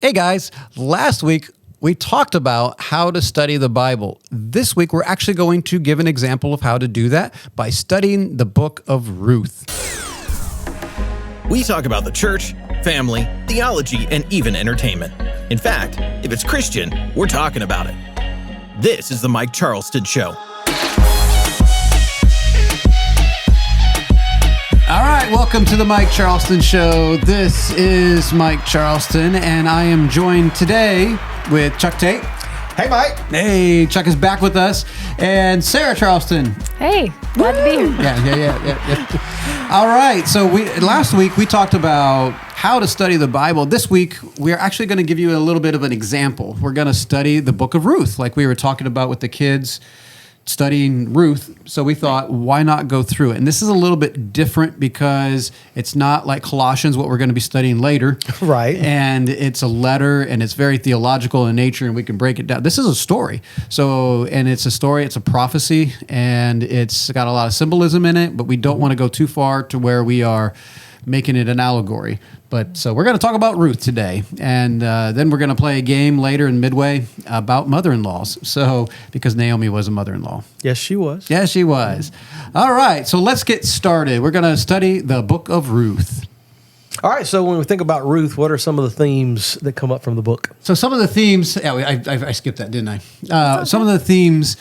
Hey guys, last week we talked about how to study the Bible. This week we're actually going to give an example of how to do that by studying the Book of Ruth. We talk about the church, family, theology, and even entertainment. In fact, if it's Christian, we're talking about it. This is the Mike Charleston Show. All right, welcome to the Mike Charleston Show. This is Mike Charleston, and I am joined today with Chuck Tate. Hey, Mike. Hey, Chuck is back with us, and Sarah Charleston. Hey, glad to be here. Yeah. All right, so last week we talked about how to study the Bible. This week we're actually going to give you a little bit of an example. We're going to study the Book of Ruth, like we were talking about with the kids studying Ruth. So we thought, why not go through it? And this is a little bit different because it's not like Colossians, what we're going to be studying later. Right. And it's a letter and it's very theological in nature and we can break it down. This is a story. So, and it's a story, it's a prophecy, and it's got a lot of symbolism in it, but we don't want to go too far to where we are making it an allegory. But so we're going to talk about Ruth today, and then we're going to play a game later in Midway about mother-in-laws. So because Naomi was a mother-in-law. Yes, she was. Yes, she was. All right, so let's get started. We're going to study the Book of Ruth. All right, so when we think about Ruth, what are some of the themes that come up from the book? So some of the themes, I skipped that, didn't I? Some of the themes,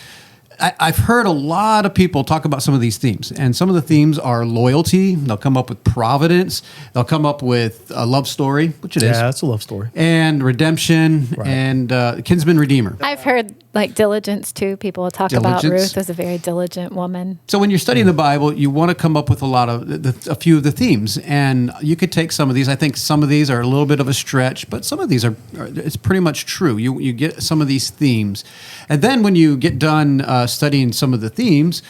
I've heard a lot of people talk about some of these themes, and some of the themes are loyalty. They'll come up with providence. They'll come up with a love story, which it is. Yeah, it's a love story. And redemption, Right. and kinsman redeemer. I've heard like diligence too. People will talk about Diligence. Ruth as a very diligent woman. So when you're studying the Bible, you want to come up with a few of the themes, and you could take some of these. I think some of these are a little bit of a stretch, but some of these are it's pretty much true. You get some of these themes, and then when you get done studying some of the themes,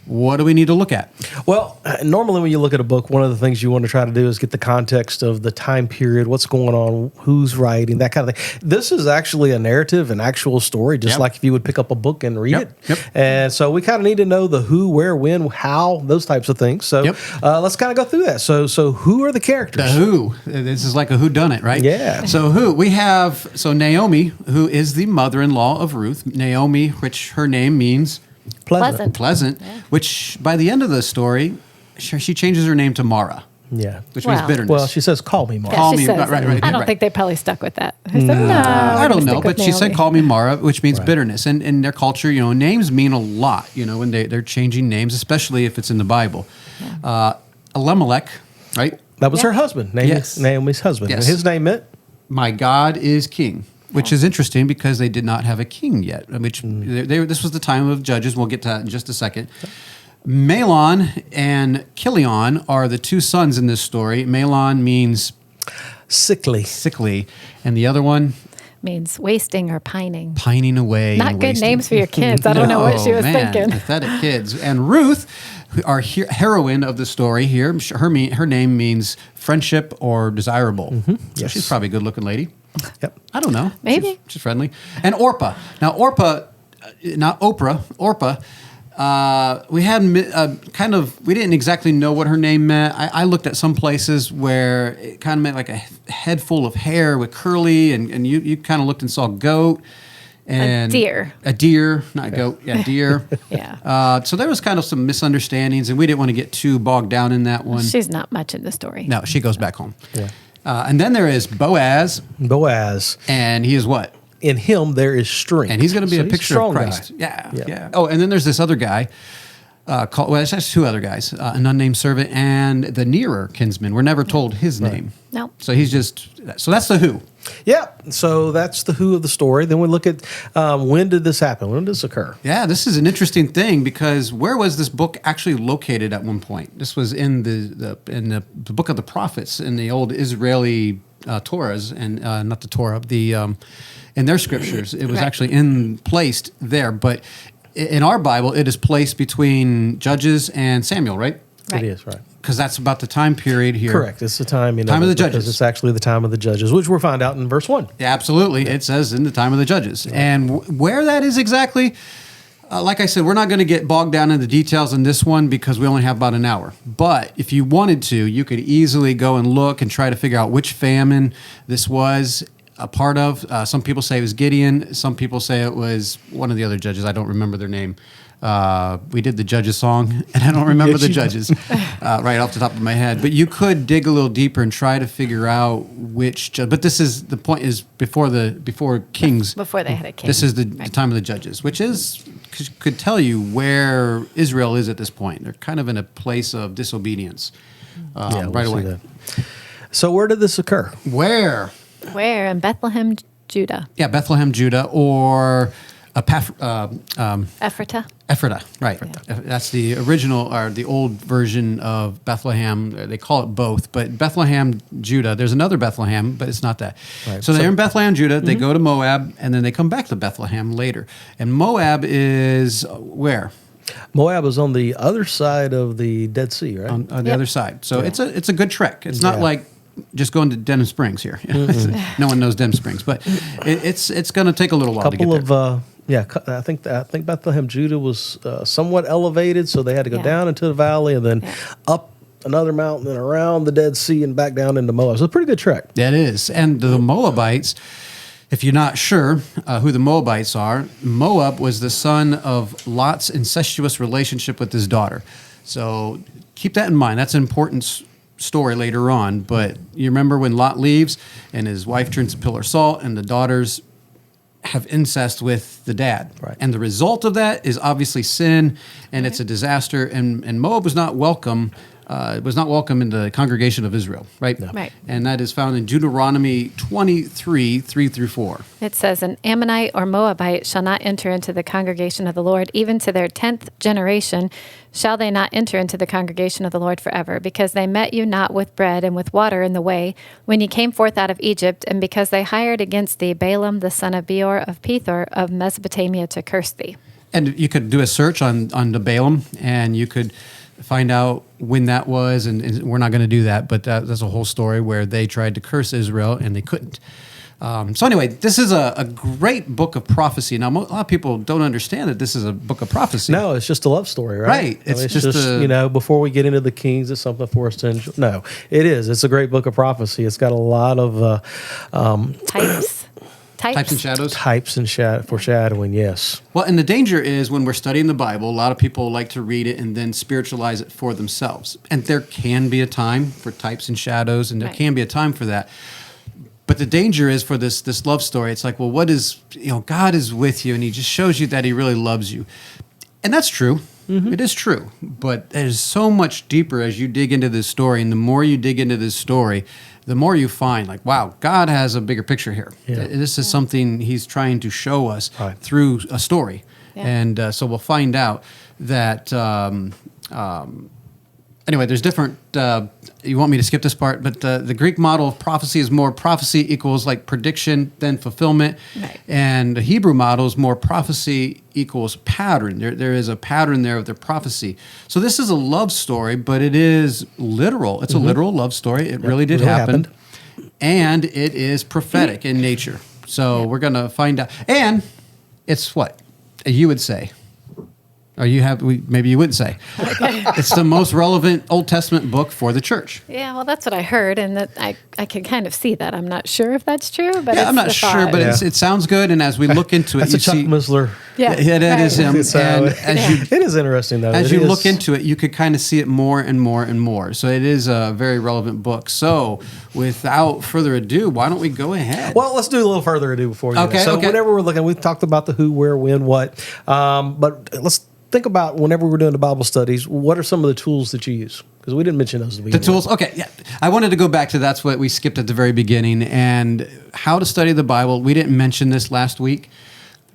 what do we need to look at? Well, normally when you look at a book, one of the things you want to try to do is get the context of the time period, what's going on, who's writing, that kind of thing. This is actually a narrative, an actual story, just like if you would pick up a book and read it. Yep. And so we kind of need to know the who, where, when, how, those types of things. So let's kind of go through that. So who are the characters? The who. This is like a whodunit, right? Yeah. So who? We have, Naomi, who is the mother-in-law of Ruth. Naomi, which her name means pleasant, which by the end of the story, she changes her name to Mara. Yeah. Which means bitterness. Well, she says, call me Mara. Yeah, Call she me, says right, that. I don't think they probably stuck with that. They said, no, I don't know, but she said, Naomi. call me Mara, which means bitterness. And in their culture, names mean a lot, when they're changing names, especially if it's in the Bible. Yeah. Elimelech, right? That was her husband, Naomi's husband. Yes. And his name meant? My God is king. Which is interesting because they did not have a king yet. This was the time of judges. We'll get to that in just a second. Mahlon and Chilion are the two sons in this story. Mahlon means sickly, and the other one Means wasting or pining. pining away. Not and good wasting. names for your kids. I don't know what she was thinking. Pathetic kids. And Ruth, our heroine of the story here, her name means friendship or desirable. So Yes. she's probably a good-looking lady. Yep. I don't know. Maybe. She's friendly. And Orpah. Now, Orpah, not Oprah, Orpah, we had we didn't exactly know what her name meant. I looked at some places where it kind of meant like a head full of hair with curly, and you kind of looked and saw goat. And A deer. A deer, not a goat. Yeah, deer. Yeah. So there was kind of some misunderstandings, and we didn't want to get too bogged down in that one. She's not much in the story. No, she goes back home. Yeah. And then there is Boaz, and he is what? In him there is strength. And he's going to be So a he's picture strong of Christ. guy. Yeah. Oh, and then there's this other guy there's actually two other guys, an unnamed servant and the nearer kinsman. We're never told his name. No. So that's the who. Yeah. So that's the who of the story. Then we look at when did this happen? When did this occur? Yeah, this is an interesting thing because where was this book actually located at one point? This was in the book of the prophets in the old Israeli Torahs, and not the Torah, in their scriptures. It was actually placed there, but in our Bible, it is placed between Judges and Samuel, right? Right. It is, right. Because that's about the time period here. Correct. It's the time, Time of the because judges. It's actually the time of the judges, which we'll find out in verse 1. Yeah, absolutely. It says in the time of the judges. And where that is exactly, like I said, we're not going to get bogged down in the details in this one because we only have about an hour. But if you wanted to, you could easily go and look and try to figure out which famine this was. a part of. Some people say it was Gideon. Some people say it was one of the other judges. I don't remember their name. We did the judges song, and I don't remember the judges right off the top of my head. But you could dig a little deeper and try to figure out which judge. But this is the point: is before kings. Before they had a king. This is the time of the judges, which could tell you where Israel is at this point. They're kind of in a place of disobedience right away. That. So where did this occur? Where in Bethlehem, Judah. Yeah, Bethlehem, Judah, or Ephrata. Ephrata, right. Yeah. That's the original, or the old version of Bethlehem. They call it both, but Bethlehem, Judah, there's another Bethlehem, but it's not that. Right. So they're in Bethlehem, Judah, they go to Moab, and then they come back to Bethlehem later. And Moab is where? Moab is on the other side of the Dead Sea, right? On the other side. So it's a good trek. It's not like just going to Denham Springs here. No one knows Denham Springs, but it's going to take a little while to get there. I think Bethlehem, Judah was somewhat elevated, so they had to go down into the valley and then up another mountain and around the Dead Sea and back down into Moab. So it's a pretty good trek. That is. And the Moabites, if you're not sure who the Moabites are, Moab was the son of Lot's incestuous relationship with his daughter. So keep that in mind. That's an important story later on. But you remember when Lot leaves and his wife turns to pillar of salt and the daughters have incest with the dad. Right. And the result of that is obviously sin, and it's a disaster. And Moab was not welcome. It was not welcome in the congregation of Israel, right? No. Right. And that is found in Deuteronomy 23, 3-4. It says, "An Ammonite or Moabite shall not enter into the congregation of the Lord, even to their 10th generation shall they not enter into the congregation of the Lord forever, because they met you not with bread and with water in the way, when ye came forth out of Egypt, and because they hired against thee Balaam the son of Beor of Pethor of Mesopotamia to curse thee." And you could do a search on the Balaam, and you could find out when that was, and we're not going to do that, but that's a whole story where they tried to curse Israel, and they couldn't. So anyway, this is a great book of prophecy. Now, a lot of people don't understand that this is a book of prophecy. No, it's just a love story, right? Right. It's just before we get into the kings, it's something for us to enjoy. No, it is. It's a great book of prophecy. It's got a lot of Types and shadows? Types and foreshadowing, yes. Well, and the danger is when we're studying the Bible, a lot of people like to read it and then spiritualize it for themselves. And there can be a time for types and shadows, and there can be a time for that. But the danger is for this love story, it's like, well, what is, God is with you, and he just shows you that he really loves you. And that's true. Mm-hmm. It is true. But there's so much deeper as you dig into this story, and the more you dig into this story, the more you find, like, wow, God has a bigger picture here. Yeah. This is something he's trying to show us through a story. Yeah. And so we'll find out that, anyway, there's different, you want me to skip this part, but the Greek model of prophecy is more prophecy equals like prediction than fulfillment. Right. And the Hebrew model is more prophecy equals pattern. There is a pattern there of the prophecy. So this is a love story, but it is literal. It's a literal love story. It really did happen. And it is prophetic in nature. So we're going to find out. And it's what you would say. Or maybe you wouldn't say. It's the most relevant Old Testament book for the church. Yeah, well, that's what I heard, and that I can kind of see that. I'm not sure if that's true, but I'm not sure, but it sounds good. And as we look into it, that's Chuck Missler. Yeah, that is him. And it is interesting, though. As you look into it, you could kind of see it more and more and more. So it is a very relevant book. So without further ado, why don't we go ahead? Well, let's do a little further ado before we do that. So whenever we're looking, we've talked about the who, where, when, what, but let's think about whenever we're doing the Bible studies, what are some of the tools that you use? Because we didn't mention those at the beginning. The tools? Okay, yeah. I wanted to go back to that's what we skipped at the very beginning, and how to study the Bible. We didn't mention this last week,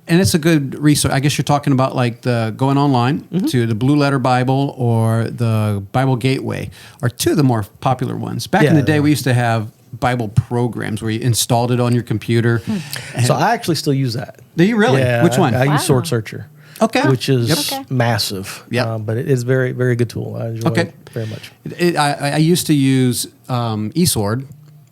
and it's a good resource. I guess you're talking about like the going online to the Blue Letter Bible or the Bible Gateway are two of the more popular ones. Back in the day, we used to have Bible programs where you installed it on your computer. So I actually still use that. Do you really? Yeah, Which one? I use Sword Searcher. Okay. Which is massive. Yeah. But it is very, very good tool. I enjoy it very much. I used to use eSword,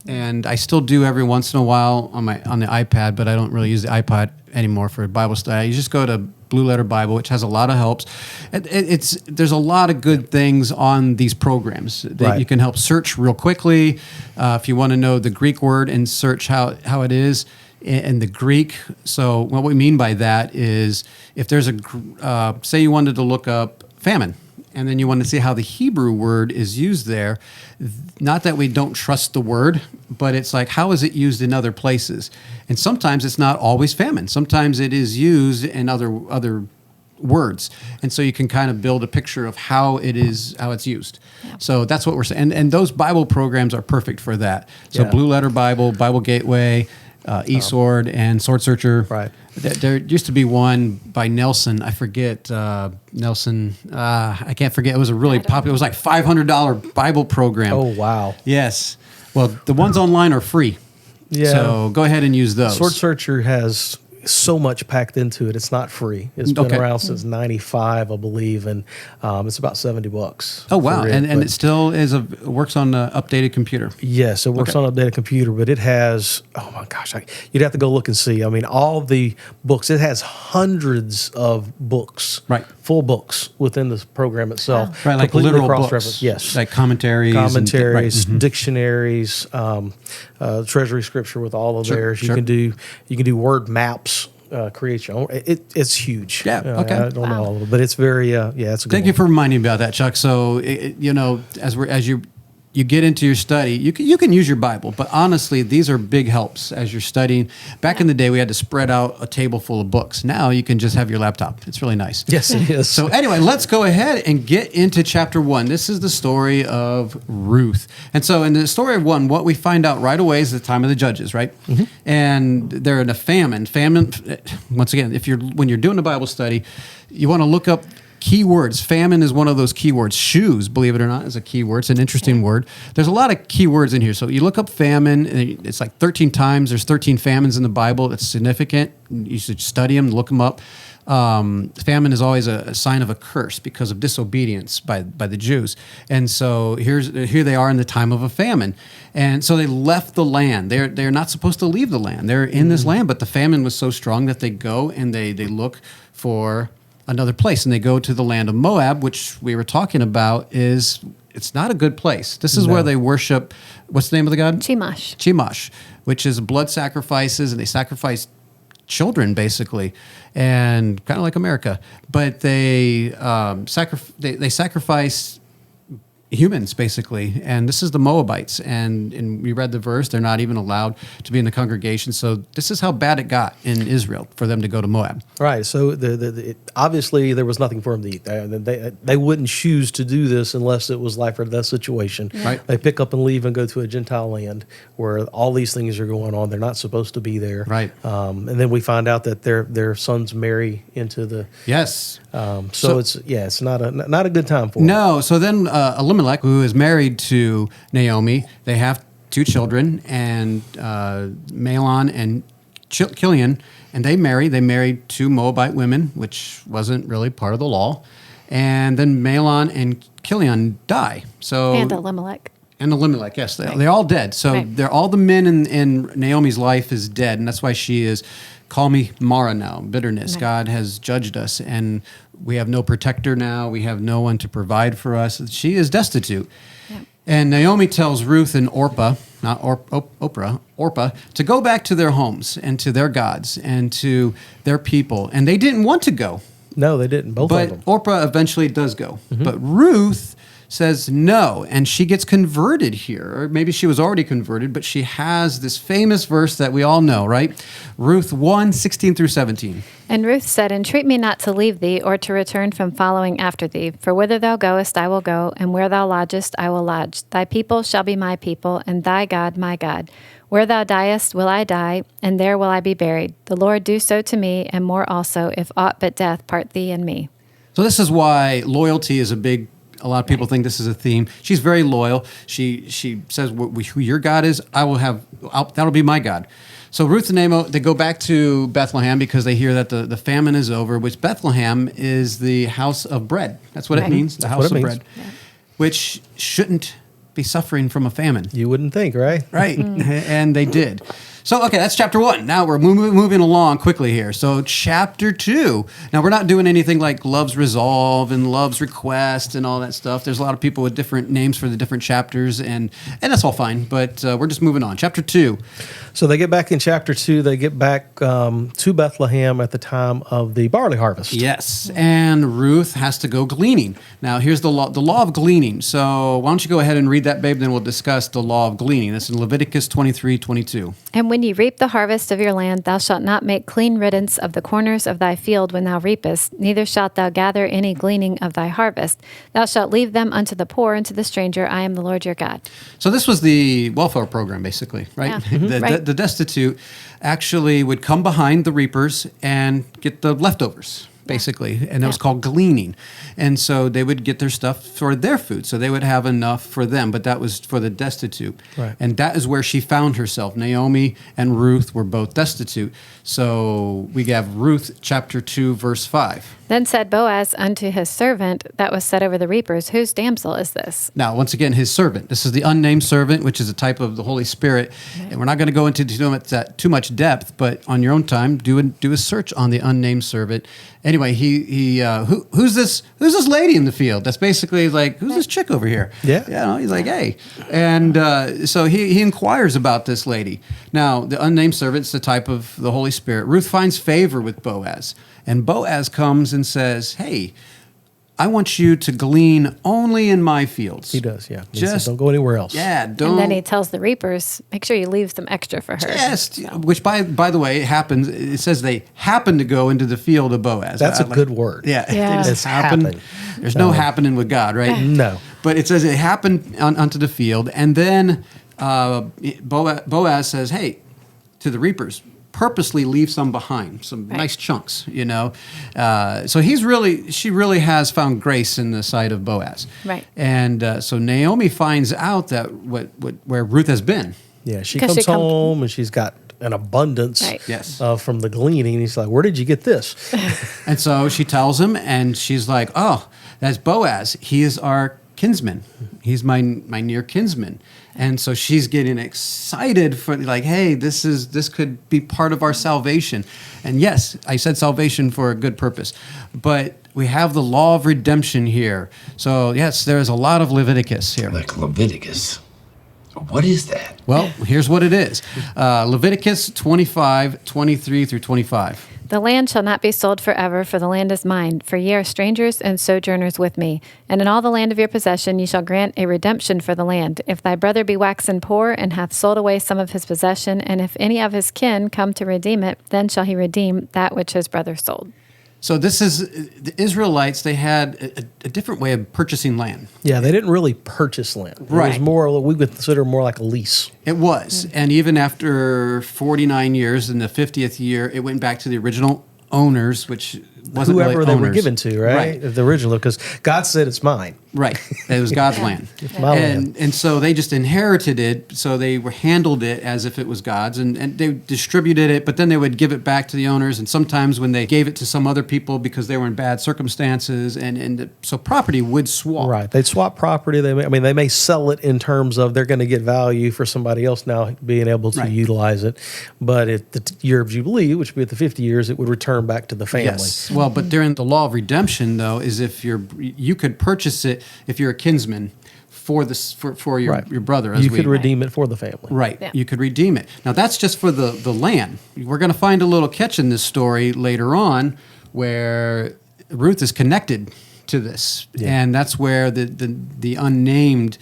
and I still do every once in a while on the iPad, but I don't really use the iPad anymore for Bible study. You just go to Blue Letter Bible, which has a lot of helps. There's a lot of good things on these programs that you can help search real quickly. If you want to know the Greek word and search how it is in the Greek. So what we mean by that is if there's say you wanted to look up famine, and then you want to see how the Hebrew word is used there. Not that we don't trust the word, but it's like, how is it used in other places? And sometimes it's not always famine. Sometimes it is used in other words. And so you can kind of build a picture of how it's used. Yeah. So that's what we're saying. And those Bible programs are perfect for that. So Blue Letter Bible, Bible Gateway, eSword, and Sword Searcher. Right. There used to be one by Nelson. I forget Nelson. I can't forget. It was a really popular. It was like $500 Bible program. Oh wow! Yes. Well, the ones online are free. Yeah. So go ahead and use those. Sword Searcher has so much packed into it. It's not free. It's been around since '95, I believe, and it's about $70. Oh wow! And it still works on an updated computer. Yes, it works on an updated computer, but it has. Oh my gosh! You'd have to go look and see. I mean, all the books. It has hundreds of books. Right. Full books within the program itself. Right, like literal books. Yes. Like commentaries, dictionaries, treasury scripture with all of theirs. You can do word maps. Create your own. It's huge. Yeah. Okay. I don't know all of it, but it's very. It's a good. Thank you for reminding me about that, Chuck. So as you get into your study, you can use your Bible, but honestly, these are big helps as you're studying. Back in the day, we had to spread out a table full of books. Now you can just have your laptop. It's really nice. Yes, it is. So anyway, let's go ahead and get into chapter 1. This is the story of Ruth. And so in the story of 1, what we find out right away is the time of the judges, right? Mm-hmm. And they're in a famine. Famine, once again, when you're doing a Bible study, you want to look up keywords. Famine is one of those keywords. Shoes, believe it or not, is a keyword. It's an interesting word. There's a lot of keywords in here. So you look up famine, and it's like 13 times. There's 13 famines in the Bible. It's significant. You should study them, look them up. Famine is always a sign of a curse because of disobedience by the Jews. And so here they are in the time of a famine. And so they left the land. They're not supposed to leave the land. They're in this land, but the famine was so strong that they go and they look for another place, and they go to the land of Moab, which we were talking about. It's not a good place. This is where they worship. What's the name of the god? Chemosh, which is blood sacrifices, and they sacrifice children basically, and kind of like America. But they sacrifice humans basically, and this is the Moabites, and we read the verse, they're not even allowed to be in the congregation. So this is how bad it got in Israel for them to go to Moab. Right. So obviously there was nothing for them to eat. They wouldn't choose to do this unless it was life or death situation. Yeah. Right. They pick up and leave and go to a Gentile land where all these things are going on. They're not supposed to be there. Right. And then we find out that their sons marry into the So it's not a good time for them. No. So then Elimelech, who is married to Naomi, they have 2 children, and Mahlon and Chilion, and they married 2 Moabite women, which wasn't really part of the law. And then Mahlon and Chilion die. And Elimelech. Yes, they're all dead. So they're all the men in Naomi's life is dead, and that's why she is, call me Mara now, bitterness. Right. God has judged us, and we have no protector now. We have no one to provide for us. She is destitute. Yeah. And Naomi tells Ruth and Orpah, not Orpah, to go back to their homes and to their gods and to their people. And they didn't want to go. No, they didn't. Both of them. But Orpah eventually does go. Mm-hmm. But Ruth says no, and she gets converted here. Or maybe she was already converted, but she has this famous verse that we all know, right? Ruth 1:16-17. And Ruth said, Entreat me not to leave thee, or to return from following after thee. For whither thou goest, I will go, and where thou lodgest, I will lodge. Thy people shall be my people, and thy God my God. Where thou diest will I die, and there will I be buried. The Lord do so to me, and more also, if aught but death part thee and me. So this is why loyalty is a lot of people think this is a theme. She's very loyal. She says, who your God is, that'll be my God. So Ruth and Naomi, they go back to Bethlehem because they hear that the famine is over, which Bethlehem is the house of bread. That's what it means, the house of bread, which shouldn't be suffering from a famine. You wouldn't think, right? Right, and they did. So, okay, that's chapter 1. Now we're moving along quickly here. So, chapter 2. Now, we're not doing anything like Love's Resolve and Love's Request and all that stuff. There's a lot of people with different names for the different chapters, and that's all fine. But we're just moving on. Chapter 2. So they get back in chapter 2. They get back to Bethlehem at the time of the barley harvest. Yes, and Ruth has to go gleaning. Now, here's the law of gleaning. So, why don't you go ahead and read that, babe, then we'll discuss the law of gleaning. That's in Leviticus 23:22. And when ye reap the harvest of your land, thou shalt not make clean riddance of the corners of thy field when thou reapest, neither shalt thou gather any gleaning of thy harvest. Thou shalt leave them unto the poor and to the stranger. I am the Lord your God. So this was the welfare program, basically, right? Yeah. Right. The destitute actually would come behind the reapers and get the leftovers, basically, and it was called gleaning. And so they would get their stuff for their food, so they would have enough for them, but that was for the destitute. Right. And that is where she found herself. Naomi and Ruth were both destitute. So we have Ruth chapter 2, verse 5. Then said Boaz unto his servant that was set over the reapers, whose damsel is this? Now, once again, his servant. This is the unnamed servant, which is a type of the Holy Spirit. And we're not going to go into too much depth, but on your own time, do a search on the unnamed servant. Anyway, who's this lady in the field? That's basically like, who's this chick over here? Yeah. You know, he's like, hey. And so he inquires about this lady. Now, the unnamed servant's the type of the Holy Spirit. Ruth finds favor with Boaz. And Boaz comes and says, hey, I want you to glean only in my fields. He does, yeah. He Just says, don't go anywhere else. Yeah, don't. And then he tells the reapers, make sure you leave some extra for her. Just, which by the way, it happens. It says they happen to go into the field of Boaz. That's a good word. Yeah, Yeah. it just It's happened. happened. There's no happening with God, right? No. But it says it happened onto the field, and then Boaz says, "Hey, to the reapers, purposely leave some behind, some nice chunks, you know." So she really has found grace in the sight of Boaz, Right? And so Naomi finds out that where Ruth has been. Yeah, she 'Cause comes home and she's got an abundance Right. Yes. from the gleaning. He's like, where did you get this? And so she tells him, and she's like, "Oh, that's Boaz. He is our kinsman. He's my near kinsman." And so she's getting excited for like, hey, this could be part of our salvation. And yes, I said salvation for a good purpose, but we have the law of redemption here. So yes, there is a lot of Leviticus here. Like Leviticus. What is that? Well, here's what it is. Leviticus 25:23-25. The land shall not be sold forever, for the land is mine. For ye are strangers and sojourners with me. And in all the land of your possession ye shall grant a redemption for the land. If thy brother be waxen poor, and hath sold away some of his possession, and if any of his kin come to redeem it, then shall he redeem that which his brother sold. So this is, the Israelites, they had a different way of purchasing land. Yeah, they didn't really purchase land. It Right. was more, we would consider more like a lease. It was. And even after 49 years, in the 50th year, it went back to the original owners, which wasn't Whoever really they were owners. given to, right? The original, because God said it's mine. Right. It was God's land. my land. And so they just inherited it. So they handled it as if it was God's, and they distributed it, but then they would give it back to the owners. And sometimes when they gave it to some other people because they were in bad circumstances, so property would swap. Right. They'd swap property. They may sell it in terms of they're going to get value for somebody else now being able to Right. utilize it. But at the year of Jubilee, which would be at the 50 years, it would return back to the family. Yes. Well, but during the law of redemption, though, is if you could purchase it if you're a kinsman for your Right. your brother. You could redeem it for the family. Right. Yeah. You could redeem it. Now, that's just for the land. We're going to find a little catch in this story later on where Ruth is connected to this. Yeah. And that's where the unnamed,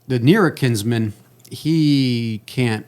the nearer kinsman, he can't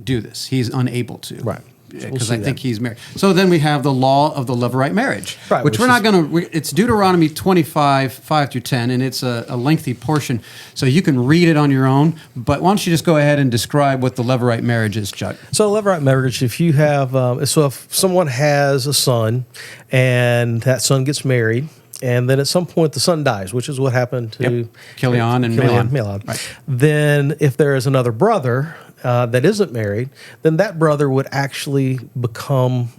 do this. He's unable to. Right. Because We'll I see think that. he's married. So then we have the law of the Levirate marriage, Right, which which we're not is- going to. It's Deuteronomy 25, 5-10, and it's a lengthy portion, so you can read it on your own. But why don't you just go ahead and describe what the Levirate marriage is, Chuck? So, Levirate marriage, if you have, if someone has a son and that son gets married, and then at some point the son dies, which is what happened to Chilion and Mahlon. Right. Then, if there is another brother that isn't married, then that brother would actually become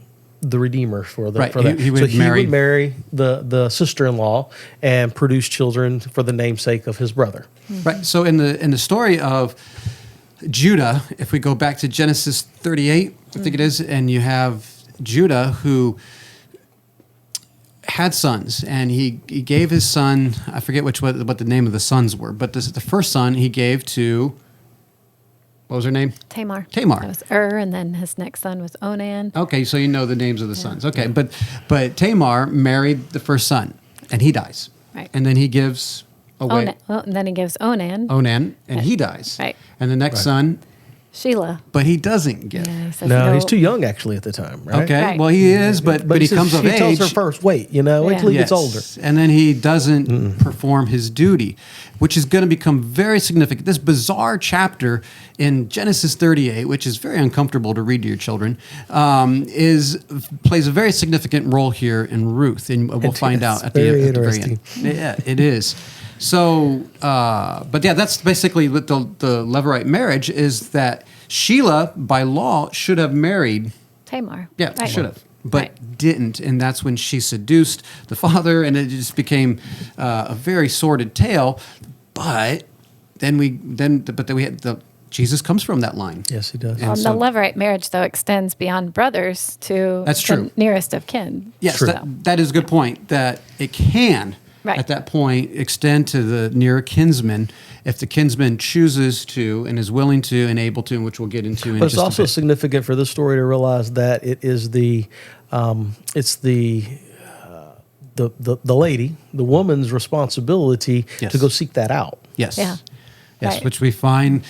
the redeemer for Right. that. He would so he marry- would marry the sister-in-law and produce children for the namesake of his brother. Right. So in the story of Judah, if we go back to Genesis 38, I think it is, and you have Judah who had sons, and he gave his son, I forget what the name of the sons were, but this is the first son he gave to, what was her name? Tamar. Tamar. That was and then his next son was Onan. Okay, so you know the names of the sons. Okay, but Tamar married the first son, and he dies. Right. And then he gives away And then he gives Onan. Onan, and he dies. Right. And the next son, Sheila. but he doesn't give. Yeah, he says, No, he's too young actually at the time, right? Okay, Right. well he is, but he says- comes of age. He tells her first, wait till he gets older. And then he doesn't perform his duty, which is going to become very significant. This bizarre chapter in Genesis 38, which is very uncomfortable to read to your children, plays a very significant role here in Ruth, and we'll find out at the very end. Yeah, it is. So, but yeah, that's basically what the Levirate marriage is, that Sheila, by law, should have married Tamar. Yeah, Right. should have, but Right. didn't, and that's when she seduced the father, and it just became a very sordid tale. But then we had Jesus comes from that line. Yes, he does. And The Levirate marriage, though, extends beyond brothers to That's true. the nearest of kin. Yes, So- that is a good point. That it can Right. at that point extend to the near kinsman if the kinsman chooses to and is willing to and able to, and which we'll get into. In But it's just also a bit. significant for this story to realize that it is the lady, the woman's responsibility Yes. to go seek that out. Yes. Yeah. Yes, Right. which we find.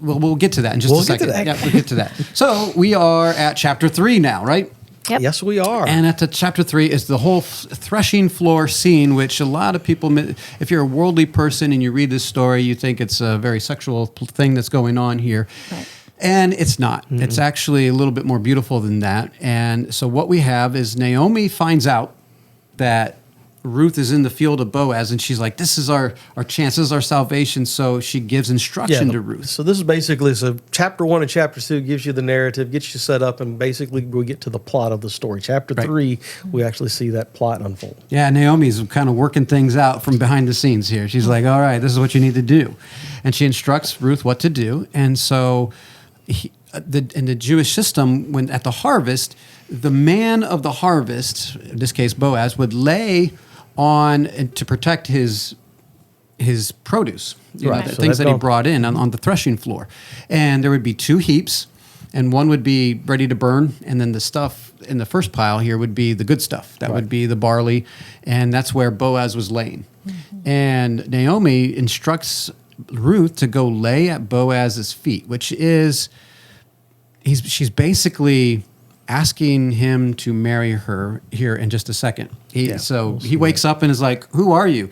We'll get to that in just We'll a get to second. that. Yeah, we'll get to that. So we are at chapter 3 now, right? Yep. Yes, we are. And at the chapter 3 is the whole threshing floor scene, which a lot of people, if you're a worldly person and you read this story, you think it's a very sexual thing that's going on here. Right. And it's not. It's actually a little bit more beautiful than that. And so what we have is Naomi finds out that Ruth is in the field of Boaz, and she's like, this is our chance, this is our salvation. So she gives instruction to Ruth. So this is basically, chapter 1 and chapter 2 gives you the narrative, gets you set up, and basically we get to the plot of the story. Chapter Right. 3, we actually see that plot unfold. Yeah, Naomi's kind of working things out from behind the scenes here. She's like, all right, this is what you need to do. And she instructs Ruth what to do. And so in the Jewish system, when at the harvest, the man of the harvest, in this case Boaz, would lay on to protect his produce, Right. the So things they've that he gone- brought in on the threshing floor. And there would be 2 heaps, and one would be ready to burn, and then the stuff in the first pile here would be the good stuff. That would be the barley, and that's where Boaz was laying. And Naomi instructs Ruth to go lay at Boaz's feet, which is she's basically asking him to marry her here in just a second. He wakes up and is like, who are you?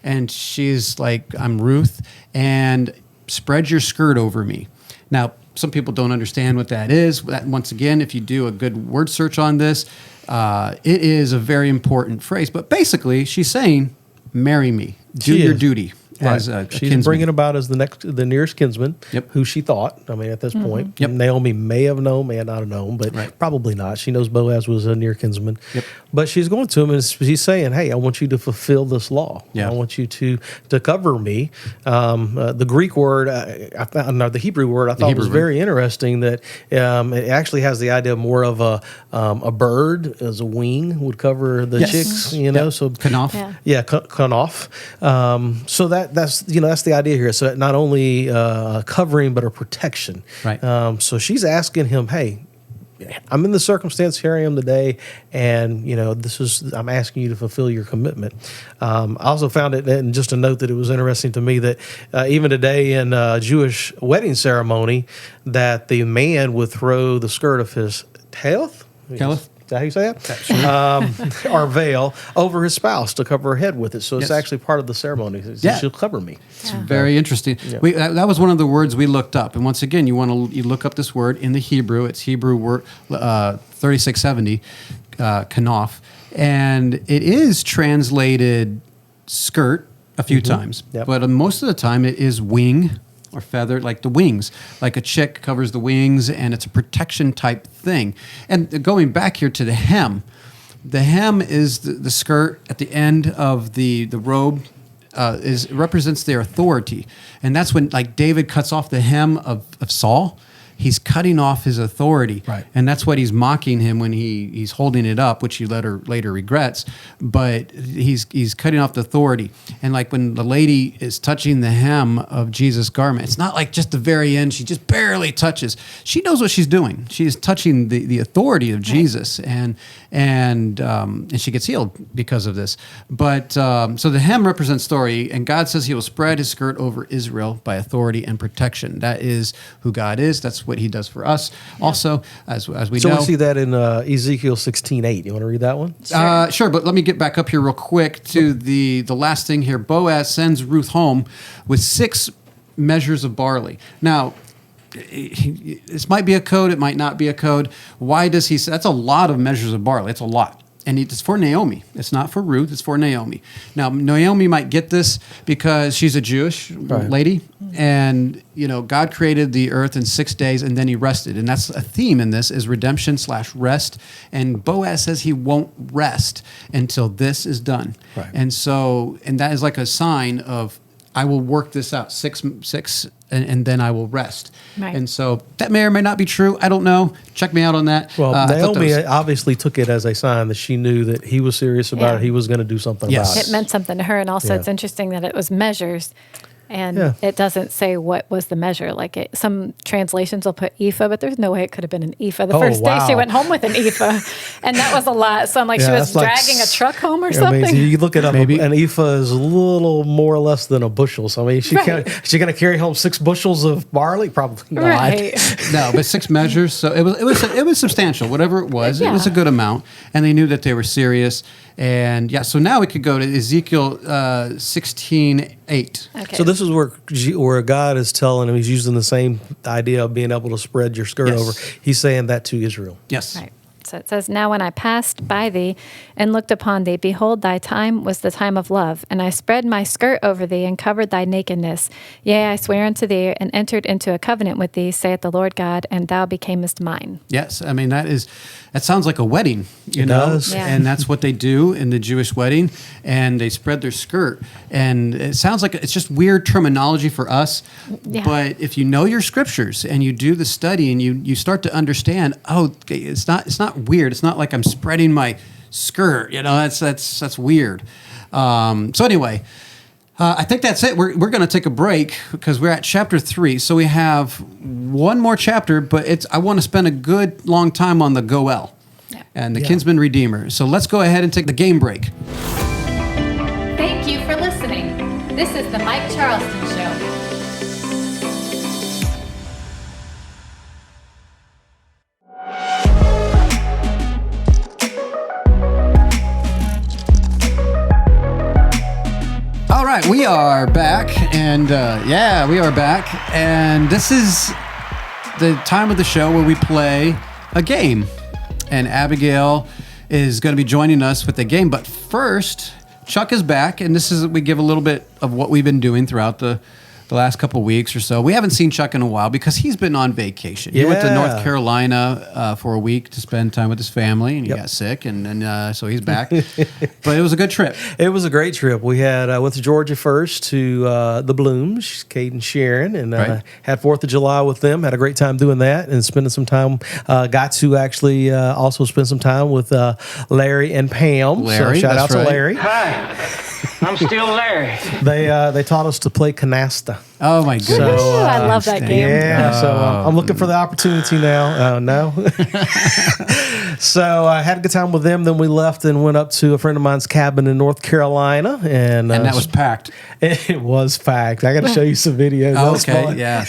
And she's like, I'm Ruth, and spread your skirt over me. Now, some people don't understand what that is. Once again, if you do a good word search on this, it is a very important phrase. But basically, she's saying, marry me. Do your duty. As a She's kinsman. bringing about as the nearest kinsman, Yep. who she thought. I mean, at this point, Yep. Naomi may have known, may not have known, but Right. probably not. She knows Boaz was a near kinsman. Yep. But she's going to him and she's saying, "Hey, I want you to fulfill this law. Yeah. I want you to cover me." The Greek word, the Hebrew word, I thought Hebrew was word. very interesting. That it actually has the idea more of a bird as a wing would cover the Yes. chicks. You know, Yep. so Kanaf. Yeah. yeah, cut off. So that's the idea here. So not only covering, but a protection. Right. So she's asking him, "Hey, I'm in the circumstance here I am today, and I'm asking you to fulfill your commitment." I also found it, and just a note that it was interesting to me that even today in Jewish wedding ceremony, that the man would throw the skirt of his talith. Talith? Is that how you say it? Or veil over his spouse to cover her head with it. So it's Yes. actually part of the ceremony. He says, Yeah. "She'll cover me." It's very interesting. That was one of the words we looked up. And once again, you look up this word in the Hebrew. It's Hebrew word 3670, kanaf. And it is translated skirt a few times. Yep. But most of the time it is wing or feather, like the wings. Like a chick covers the wings, and it's a protection type thing. And going back here to the hem is the skirt at the end of the robe. represents their authority, and that's when like David cuts off the hem of Saul. He's cutting off his authority, Right. and that's what he's mocking him when he's holding it up, which he later regrets. But he's cutting off the authority, and like when the lady is touching the hem of Jesus' garment, it's not like just the very end. She just barely touches. She knows what she's doing. She is touching the authority of Jesus, and she gets healed because of this. But so the hem represents authority, and God says He will spread His skirt over Israel by authority and protection. That is who God is. That's what He does for us. Also, as we So know, we see that in Ezekiel 16:8. You want to read that one? Sure, but let me get back up here real quick to the last thing here. Boaz sends Ruth home with 6 measures of barley. Now, this might be a code, it might not be a code. Why does he say that's a lot of measures of barley? It's a lot. And it's for Naomi. It's not for Ruth, it's for Naomi. Now, Naomi might get this because she's a Jewish lady. And, God created the earth in 6 days and then He rested. And that's a theme in this is redemption/rest. And Boaz says he won't rest until this is done. Right. And that is like a sign of, I will work this out, six, and then I will rest. Right. And so that may or may not be true. I don't know. Check me out on that. Well, I thought that Naomi was- obviously took it as a sign that she knew that he was serious about Yeah. it. He was going to do something Yes. about It it. meant something to her, and also Yeah. it's interesting that it was measures, and Yeah. it doesn't say what was the measure. Like some translations will put ephah, but there's no way it could have been an ephah. The Oh, first day she wow. went home with an ephah, and that was a lot. So I'm like, Yeah, she was that's like dragging a truck home or I mean, something. you look it up, Maybe. an ephah is a little more or less than a bushel. So, I mean, she Right. going to carry home 6 bushels of barley? Probably not. Right. No, but 6 measures. So it was substantial. Whatever it was a good amount, and they knew that they were serious. And so now we could go to Ezekiel 16:8. Okay. So this is where God is telling him, He's using the same idea of being able to spread your skirt Yes. over. He's saying that to Israel. Yes. Right. So it says, "Now when I passed by thee and looked upon thee, behold, thy time was the time of love. And I spread my skirt over thee and covered thy nakedness. Yea, I swear unto thee and entered into a covenant with thee, saith the Lord God, and thou becamest mine." Yes, I mean that sounds like a wedding, you It know, does. Yeah. and that's what they do in the Jewish wedding, and they spread their skirt, and it sounds like it's just weird terminology for us, Yeah. but if you know your scriptures and you do the study and you start to understand, okay, it's not weird. It's not like I'm spreading my skirt, that's weird. So anyway. I think that's it. We're going to take a break because we're at chapter 3. So we have one more chapter, but I want to spend a good long time on the Goel and the Kinsman Redeemer. So let's go ahead and take the game break. Thank you for listening. This is the Mike Charleston Show. All right, we are back, and we are back, and this is the time of the show where we play a game, and Abigail is going to be joining us with the game. But first, Chuck is back, and we give a little bit of what we've been doing throughout the last couple of weeks or so. We haven't seen Chuck in a while because he's been on vacation. He went to Yeah. North Carolina for a week to spend time with his family, and he Yep. got sick, and so he's back. But it was a good trip. It was a great trip. We had went to Georgia first to the Blooms, Kate and Sharon, and Right. had 4th of July with them. Had a great time doing that and spending some time. Got to actually also spend some time with Larry and Pam. Larry, so shout out that's to right. Larry. Hi, I'm still Larry. They taught us to play canasta. Oh my goodness! Ooh, I love that game. Yeah, so I'm looking for the opportunity now. No. So I had a good time with them. Then we left and went up to a friend of mine's cabin in North Carolina. And that was packed. It was packed. I got to show you some videos. That was Okay, fun. yeah.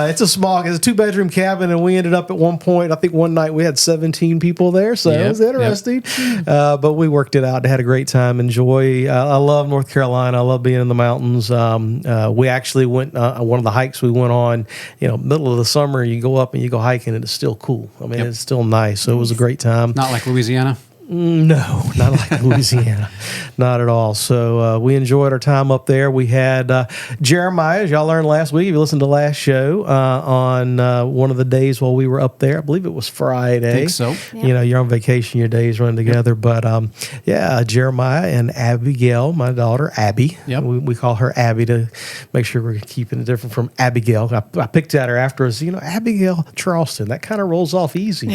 It's a 2-bedroom cabin, and we ended up at one point, I think one night we had 17 people there, so it Yep, was interesting. But we worked it out. Had a great time. I love North Carolina. I love being in the mountains. We actually went, one of the hikes we went on, middle of the summer, you go up and you go hiking, and it's still cool. I mean, Yep. it's still nice. So it was a great time. Not like Louisiana. No, not like Louisiana. Not at all. So we enjoyed our time up there. We had Jeremiah, as y'all learned last week, if you listened to last show, on one of the days while we were up there. I believe it was Friday. I think so. Yeah. You know, you're on vacation, your days run together. But Jeremiah and Abigail, my daughter, Abby. Yep. We call her Abby to make sure we're keeping it different from Abigail. I picked at her after us, Abigail Charleston. That kind of rolls off easy.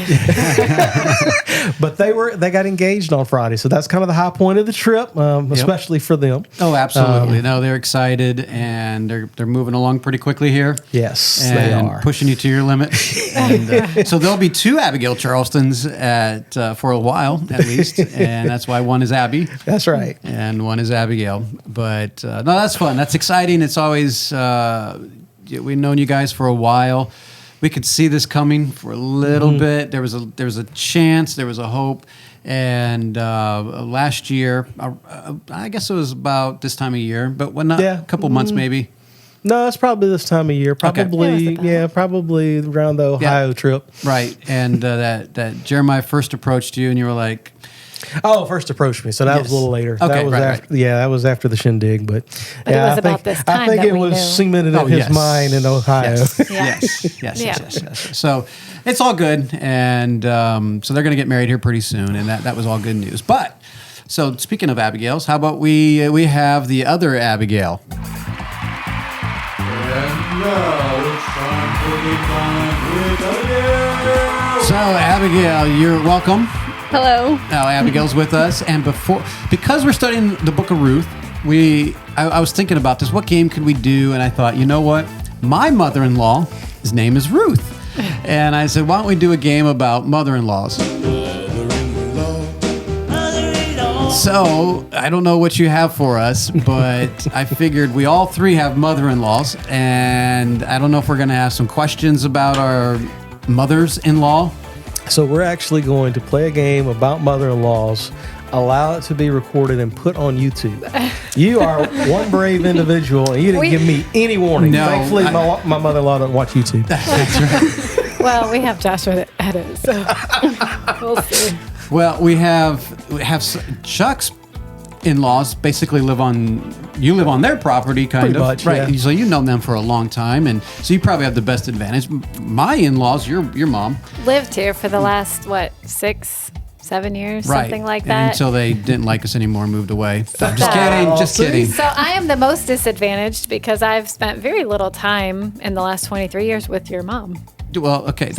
But they got engaged on Friday, so that's kind of the high point of the trip, especially for them. Oh, absolutely. No, they're excited, and they're moving along pretty quickly here. Yes, and they are. pushing you to your limit. And, so there'll be 2 Abigail Charlestons for a while at least, and that's why one is Abby. That's right. And one is Abigail. But no, that's fun. That's exciting. It's always we've known you guys for a while. We could see this coming for a little bit. There was a chance. There was a hope. And last year, I guess it was about this time of year, but a couple months maybe. No, it's probably this time of year. Probably, probably around the Ohio trip. Right. And that Jeremiah first approached you, and you were like, Oh, first approached me. So that was a little later. Okay, that was after, Yeah, that was after the shindig. But it was about this time I think that it we was knew. cemented in his mind in Ohio. Yes. So it's all good. And so they're going to get married here pretty soon. And that was all good news. But so speaking of Abigails, how about we have the other Abigail? And now it's time for the Time with Abigail. So Abigail, you're welcome. Hello. Now Abigail's with us, and because we're studying the Book of Ruth, I was thinking about this. What game could we do? And I thought, you know what? My mother-in-law, his name is Ruth, and I said, why don't we do a game about mother-in-laws? So I don't know what you have for us, but I figured we all 3 have mother-in-laws, and I don't know if we're going to have some questions about our mothers-in-law. So we're actually going to play a game about mother-in-laws, allow it to be recorded and put on YouTube. You are one brave individual, and you didn't give me any warning. No, Thankfully, my mother-in-law doesn't watch YouTube. That's right. Well, we have Joshua that edits, so we'll see. Well, we have Chuck's in-laws basically live on their property, kind Pretty of, much, right? yeah. So you've known them for a long time, and so you probably have the best advantage. My in-laws, your mom, Lived here for the last 6-7 years, something like that. until they didn't like us anymore, and moved away. So, just Oh, kidding. So I am the most disadvantaged because I've spent very little time in the last 23 years with your mom. Well, okay, you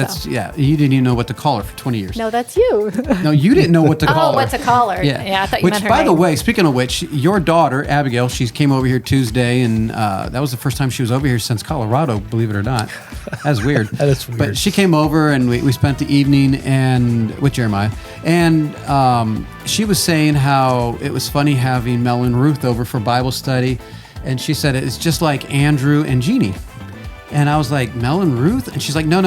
didn't even know what to call her for 20 years. No, that's you. No, you didn't know what to call her. Oh, what to call her? Yeah, I thought you Which, meant her by the name. way, speaking of which, your daughter Abigail, she came over here Tuesday, and that was the first time she was over here since Colorado. Believe it or not, that's weird. That is weird. But she came over, and we spent the evening with Jeremiah, and she was saying how it was funny having Mel and Ruth over for Bible study, and she said it's just like Andrew and Jeannie. And I was like, Mel and Ruth? And she's like, no.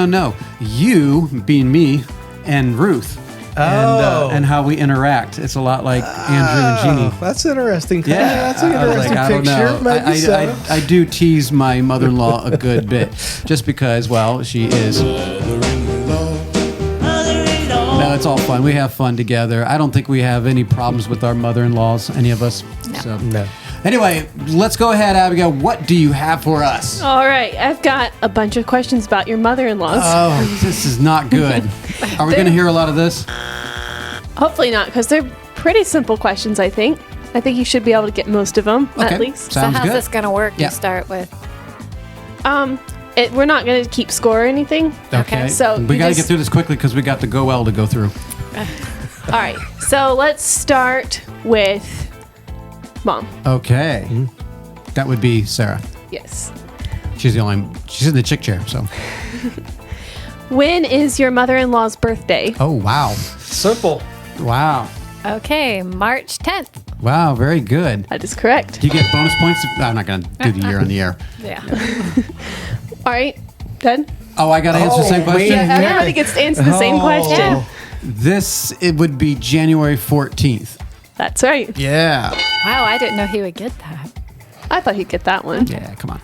You, being me, and Ruth. And how we interact. It's a lot like Andrew and Jeannie. That's interesting. Yeah, That's an I was interesting like, I don't picture. know. Maybe so. I do tease my mother-in-law a good bit, just because, well, she is. No, it's all fun. We have fun together. I don't think we have any problems with our mother-in-laws, any of us. No. So. No. Anyway, let's go ahead, Abigail. What do you have for us? All right. I've got a bunch of questions about your mother-in-laws. Oh, this is not good. Are we going to hear a lot of this? Hopefully not, because they're pretty simple questions, I think. I think you should be able to get most of them, Okay. at least. Sounds so how's good. this going to work Yeah. to start with? We're not going to keep score or anything. Okay. So we you got to just- get through this quickly because we got the Goel to go through. All right. So let's start with Mom. Okay. That would be Sarah. Yes. She's in the chick chair, so. When is your mother-in-law's birthday? Oh, wow. Simple. Wow. Okay, March 10th. Wow, very good. That is correct. Do you get bonus points? I'm not going to do the year on the air. Yeah. All right. Done? Oh, I got to answer the same question? man. Everybody gets to answer the same question. It would be January 14th. That's right. Yeah. Wow, I didn't know he would get that. I thought he'd get that one. Yeah, come on.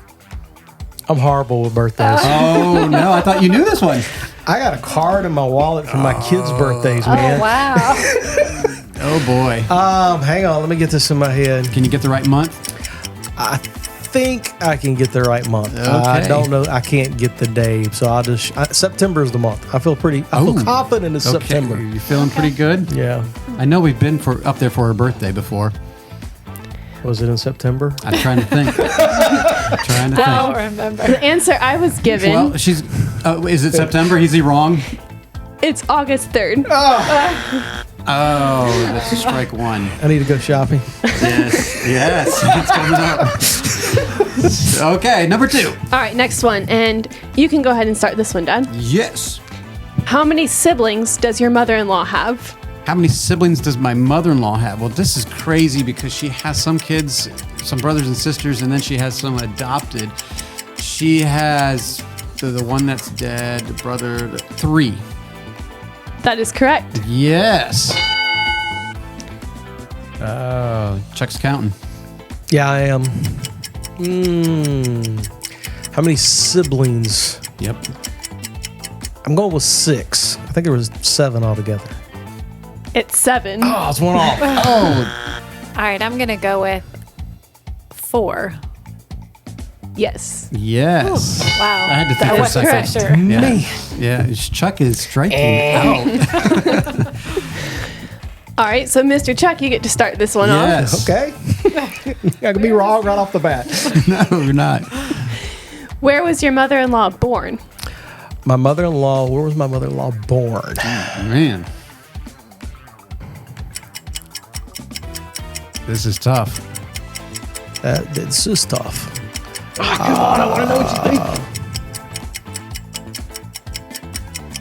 I'm horrible with birthdays. Oh, no, I thought you knew this one. I got a card in my wallet for my kids' birthdays, man. Oh, wow. Oh boy. Hang on, let me get this in my head. Can you get the right month? I think I can get the right month. I Okay. don't know. I can't get the day, so I'll just. September is the month. I feel confident it's September. You feeling pretty good? Yeah. I know we've been up there for her birthday before. Was it in September? I'm trying to think. I don't remember. The answer I was given, Well, she's. Is it September? Is he wrong? it's August 3rd. Oh, that's strike one. I need to go shopping. Yes, it's coming up. Okay, number 2. All right, next one. And you can go ahead and start this one, Dad. Yes. How many siblings does your mother-in-law have? How many siblings does my mother-in-law have? Well, this is crazy because she has some kids, some brothers and sisters, and then she has some adopted. She has the one that's dead, the brother, 3. That is correct. Yes. Chuck's counting. Yeah, I am. How many siblings? Yep. I'm going with 6. I think there was 7 altogether. It's 7. Oh, it's one off. Oh, All right, I'm going to go with 4. Yes. yes. Wow. I had to think That for a was second. pressure. Yeah. Yeah, Chuck is striking out. All right, so Mr. Chuck, you get to start this one off. Yes. Okay. I could be wrong right off the bat. No, you're not. Where was your mother-in-law born? My mother-in-law, where was my mother-in-law born? Man. This is tough. This is tough. Oh, come on, I want to know what you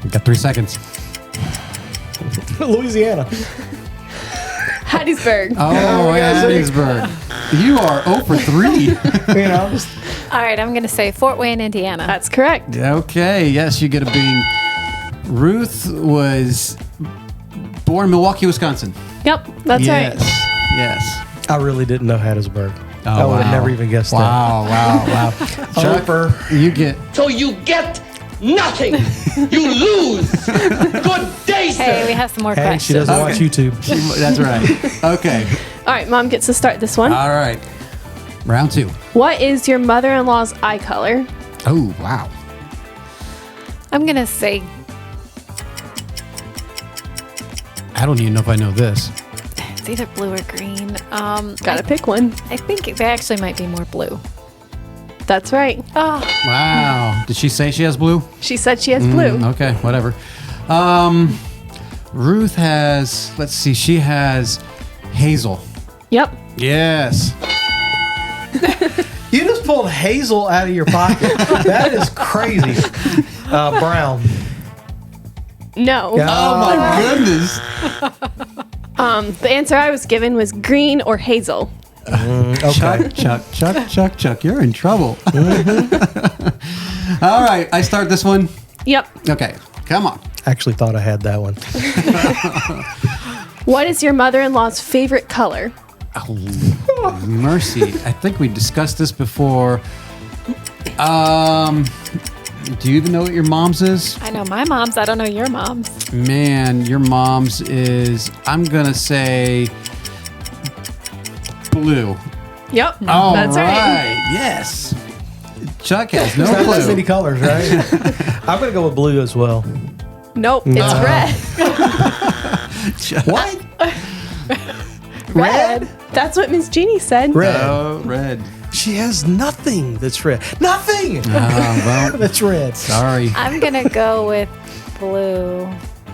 We've got 3 seconds. think. Louisiana. Hattiesburg. Oh, Hattiesburg. You are 0 for 3. You know, just All right, I'm going to say Fort Wayne, Indiana. That's correct. Okay, yes, you get a bing. Ruth was born in Milwaukee, Wisconsin. Yep, that's yes. right. Yes. I really didn't know Hattiesburg. Oh, I would have wow. never even guessed Wow. Chuck, Over. you get. So you get nothing. You lose. Good day, sir. Hey, we have some more that. Hey, questions. she doesn't watch YouTube. That's right. Okay. All right, Mom gets to start this one. All right. Round 2. What is your mother-in-law's eye color? Oh, wow. I'm going to say I don't even know if I know this. it's either blue or green. Gotta pick one. I think they actually might be more blue. That's right. Oh, Wow. Did she say she has blue? She said she has blue. Okay, whatever. Ruth has, let's see, she has hazel. Yep. Yes. You just pulled hazel out of your pocket. That is crazy. Brown. No. Yeah. Oh my goodness. The answer I was given was green or hazel. Okay. Chuck, you're in trouble. All right, I start this one. Yep. Okay, come on. Actually thought I had that one. What is your mother-in-law's favorite color? Oh, mercy. I think we discussed this before. Do you even know what your mom's is? I know my mom's. I don't know your mom's. Man, your mom's is, I'm going to say blue. Yep. All That's right. Yes. Chuck has no Not that many clue. colors, right? I'm going to go with blue as well. Nope. It's red. What? Red. That's what Miss Jeannie said. Red. Oh, red. She has nothing that's red. Nothing Well, that's red. sorry. I'm going to go with blue.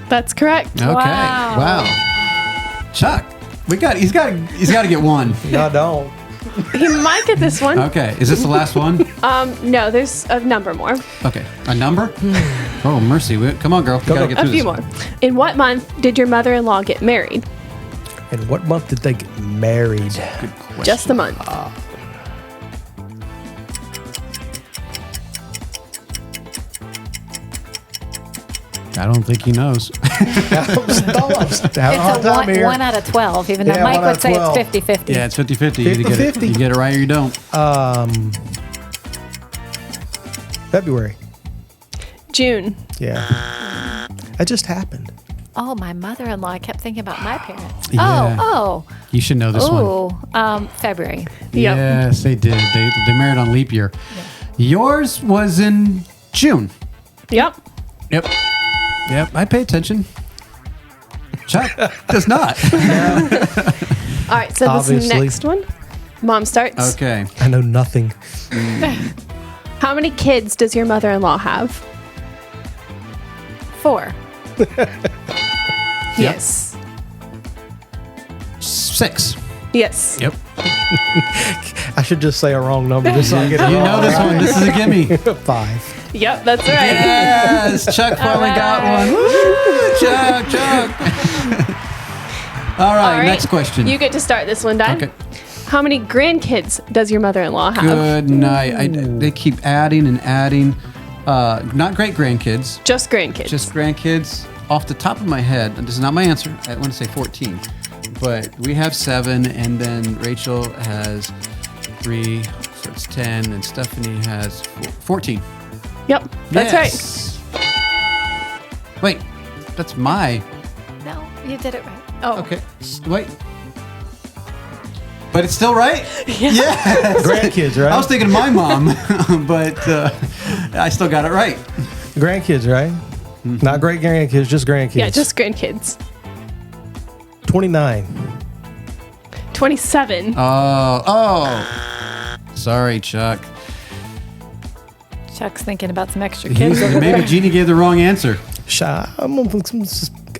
That's correct. Okay. Wow. Chuck, he's got to get one. No, I don't. He might get this one. Okay. Is this the last one? No, there's a number more. Okay. A number? Oh, mercy. Come on, girl. You gotta get A through few this. more. In what month did your mother-in-law get married? And what month did they get married? Good question. Just the month. I don't think he knows. It's a 1 out of 12, even though Yeah, Mike 1 out would of say 12. it's 50-50. Yeah, it's 50-50. You either 50-50. you get it right or you don't. February. June. Yeah. That just happened. Oh, my mother-in-law. I kept thinking about my parents. Yeah. Oh. You should know this one. Oh, February. Yep. Yes, they did. They married on leap year. Yours was in June. Yep. Yep. I pay attention. Chuck does not. All right, so this Obviously. next one, Mom starts. Okay. I know nothing. How many kids does your mother-in-law have? 4. Yes. 6. Yes. Yep. I should just say a wrong number just so I get it You wrong. know this one. This is a gimme. 5. Yep, that's right. Yes, Chuck finally got one. Woo, Chuck. All right, All right, next question. You get to start this one, Dad. Okay. How many grandkids does your mother-in-law have? Good night. They keep adding and adding. Not great grandkids, Just grandkids. just grandkids. Off the top of my head, and this is not my answer. I want to say 14, but we have 7, and then Rachel has 3, so it's 10, and Stephanie has 14. Yep, that's right. right. Wait, that's my. No, you did it right. Oh, Okay, wait. But it's still right? Yes. Grandkids, right? I was thinking my mom, but I still got it right. Grandkids, right? Not great grandkids, just grandkids. Yeah, just grandkids. 29. 27. Oh. Sorry, Chuck. Chuck's thinking about some extra kids over Maybe there. Jeannie gave the wrong answer.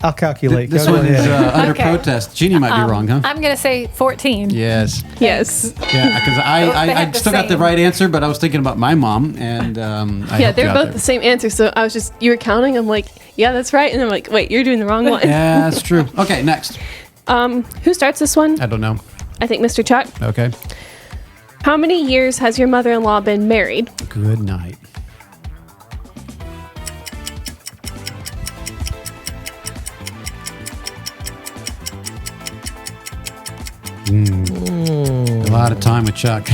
I'll calculate. This Go one is ahead. under Okay. protest. Jeannie might be wrong, huh? I'm going to say 14. Yes. Yes. Yeah, because They I have the still got the same. right answer, but I was thinking about my mom, and I Yeah, helped you they're out both there. the same answer. So I was you were counting. I'm like, yeah, that's right. And I'm like, wait, you're doing the wrong one. Yeah, that's true. Okay, next. Who starts this one? I don't know. I think Mr. Chuck. Okay. How many years has your mother-in-law been married? Good night. A lot of time with Chuck.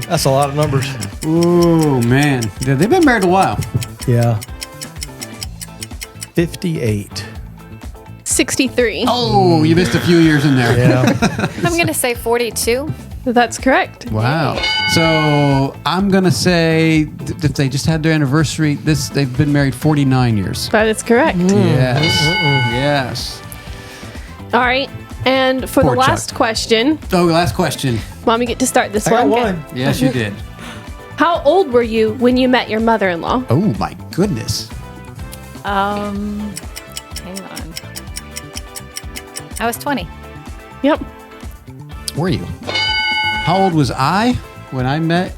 That's a lot of numbers. Ooh, man. Yeah, they've been married a while. Yeah. 58. 63. Oh, you missed a few years in there. Yeah. I'm going to say 42. That's correct. Wow. So I'm going to say if they just had their anniversary, they've been married 49 years. That is correct. Yes. Yes. All right. And for Poor the last Chuck. question, Oh, last question. Mom, you get to start this I got one. one. Yes, you did. How old were you when you met your mother-in-law? Oh, my goodness. Hang on. I was 20. Yep. Were you? How old was I when I met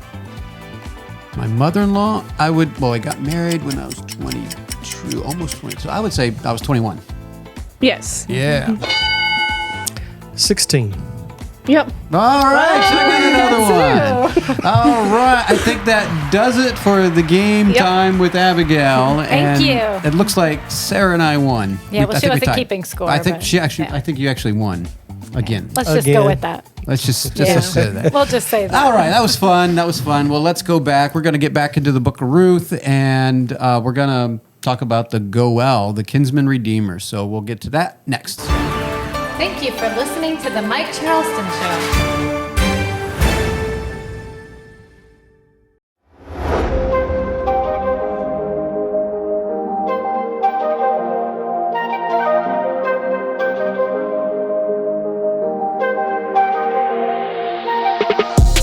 my mother-in-law? I got married when I was 22, almost 20. So I would say I was 21. Yes. Yeah. 16. Yep. All right, should have been another one. All right, I think that does it for the game Yep. time with Abigail. Thank you. It looks like Sarah and I won. Yeah, well, I she think we wasn't tied. keeping score, I think but, she actually. yeah. I think you actually won again. Let's just Again. go with that. Let's just Yeah. say that. We'll just say that. All right, that was fun. That was fun. Well, let's go back. We're going to get back into the Book of Ruth, and we're going to talk about the Goel, the kinsman redeemer. So we'll get to that next. Thank you for listening to the Mike Charleston Show.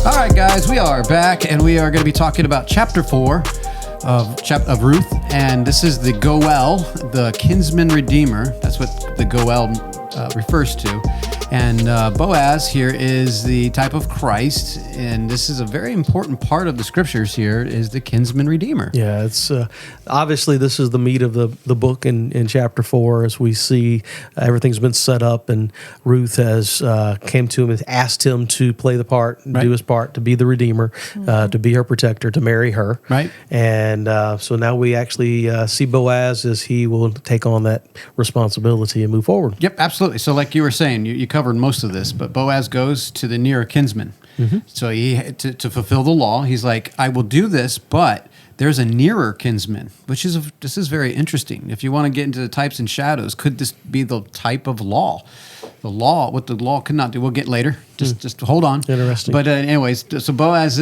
All right, guys, we are back, and we are going to be talking about chapter 4 of Ruth, and this is the Goel, the kinsman redeemer. That's what the Goel refers to. And Boaz here is the type of Christ, and this is a very important part of the scriptures here, is the kinsman redeemer. Yeah, it's obviously this is the meat of the book in chapter 4, as we see everything's been set up, and Ruth has came to him and asked him to play the part, Right. do his part, to be the redeemer, to be her protector, to marry her. Right. And so now we actually see Boaz as he will take on that responsibility and move forward. Yep, absolutely. So like you were saying, you covered most of this, but Boaz goes to the nearer kinsman. So he to fulfill the law, he's like, I will do this, but there's a nearer kinsman, this is very interesting. If you want to get into the types and shadows, could this be the type of law? What the law could not do. We'll get later. Just hold on. Interesting. But anyways, so Boaz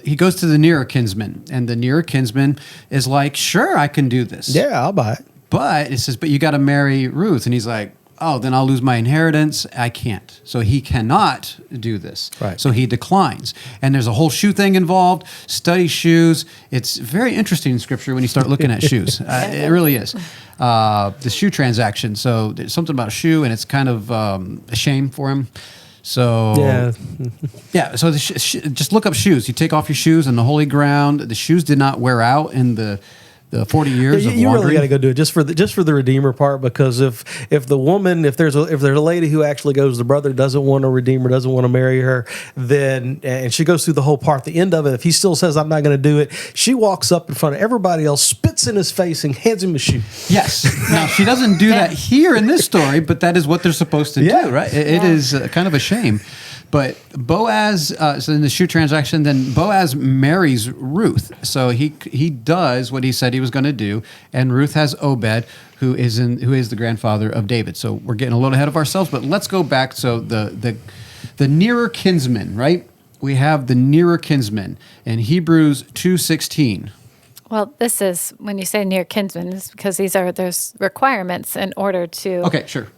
he goes to the nearer kinsman, and the nearer kinsman is like, sure, I can do this. Yeah, I'll buy it. But it says, but you got to marry Ruth. And he's like, oh, then I'll lose my inheritance. I can't. So he cannot do this. Right. So he declines. And there's a whole shoe thing involved. Study shoes. It's very interesting in Scripture when you start looking at shoes. It really is. The shoe transaction. So there's something about a shoe, and it's kind of a shame for him. So yeah. So just look up shoes. You take off your shoes on the holy ground. The shoes did not wear out in the 40 years of you wandering. really got to go do it just for the redeemer part, because if there's a lady who actually goes, the brother doesn't want a redeemer, doesn't want to marry her, then, and she goes through the whole part, the end of it, if he still says I'm not going to do it, she walks up in front of everybody else, spits in his face, and hands him a shoe. Yes. Now she doesn't do that here in this story, but that is what they're supposed to do, right? It is kind of a shame. But Boaz, so in the shoe transaction, then Boaz marries Ruth. So he does what he said he was going to do, and Ruth has Obed, who is the grandfather of David. So we're getting a little ahead of ourselves, but let's go back. So the nearer kinsman, right? We have the nearer kinsman in Hebrews 2:16. Well, this is, when you say near kinsman, it's because there's requirements in order to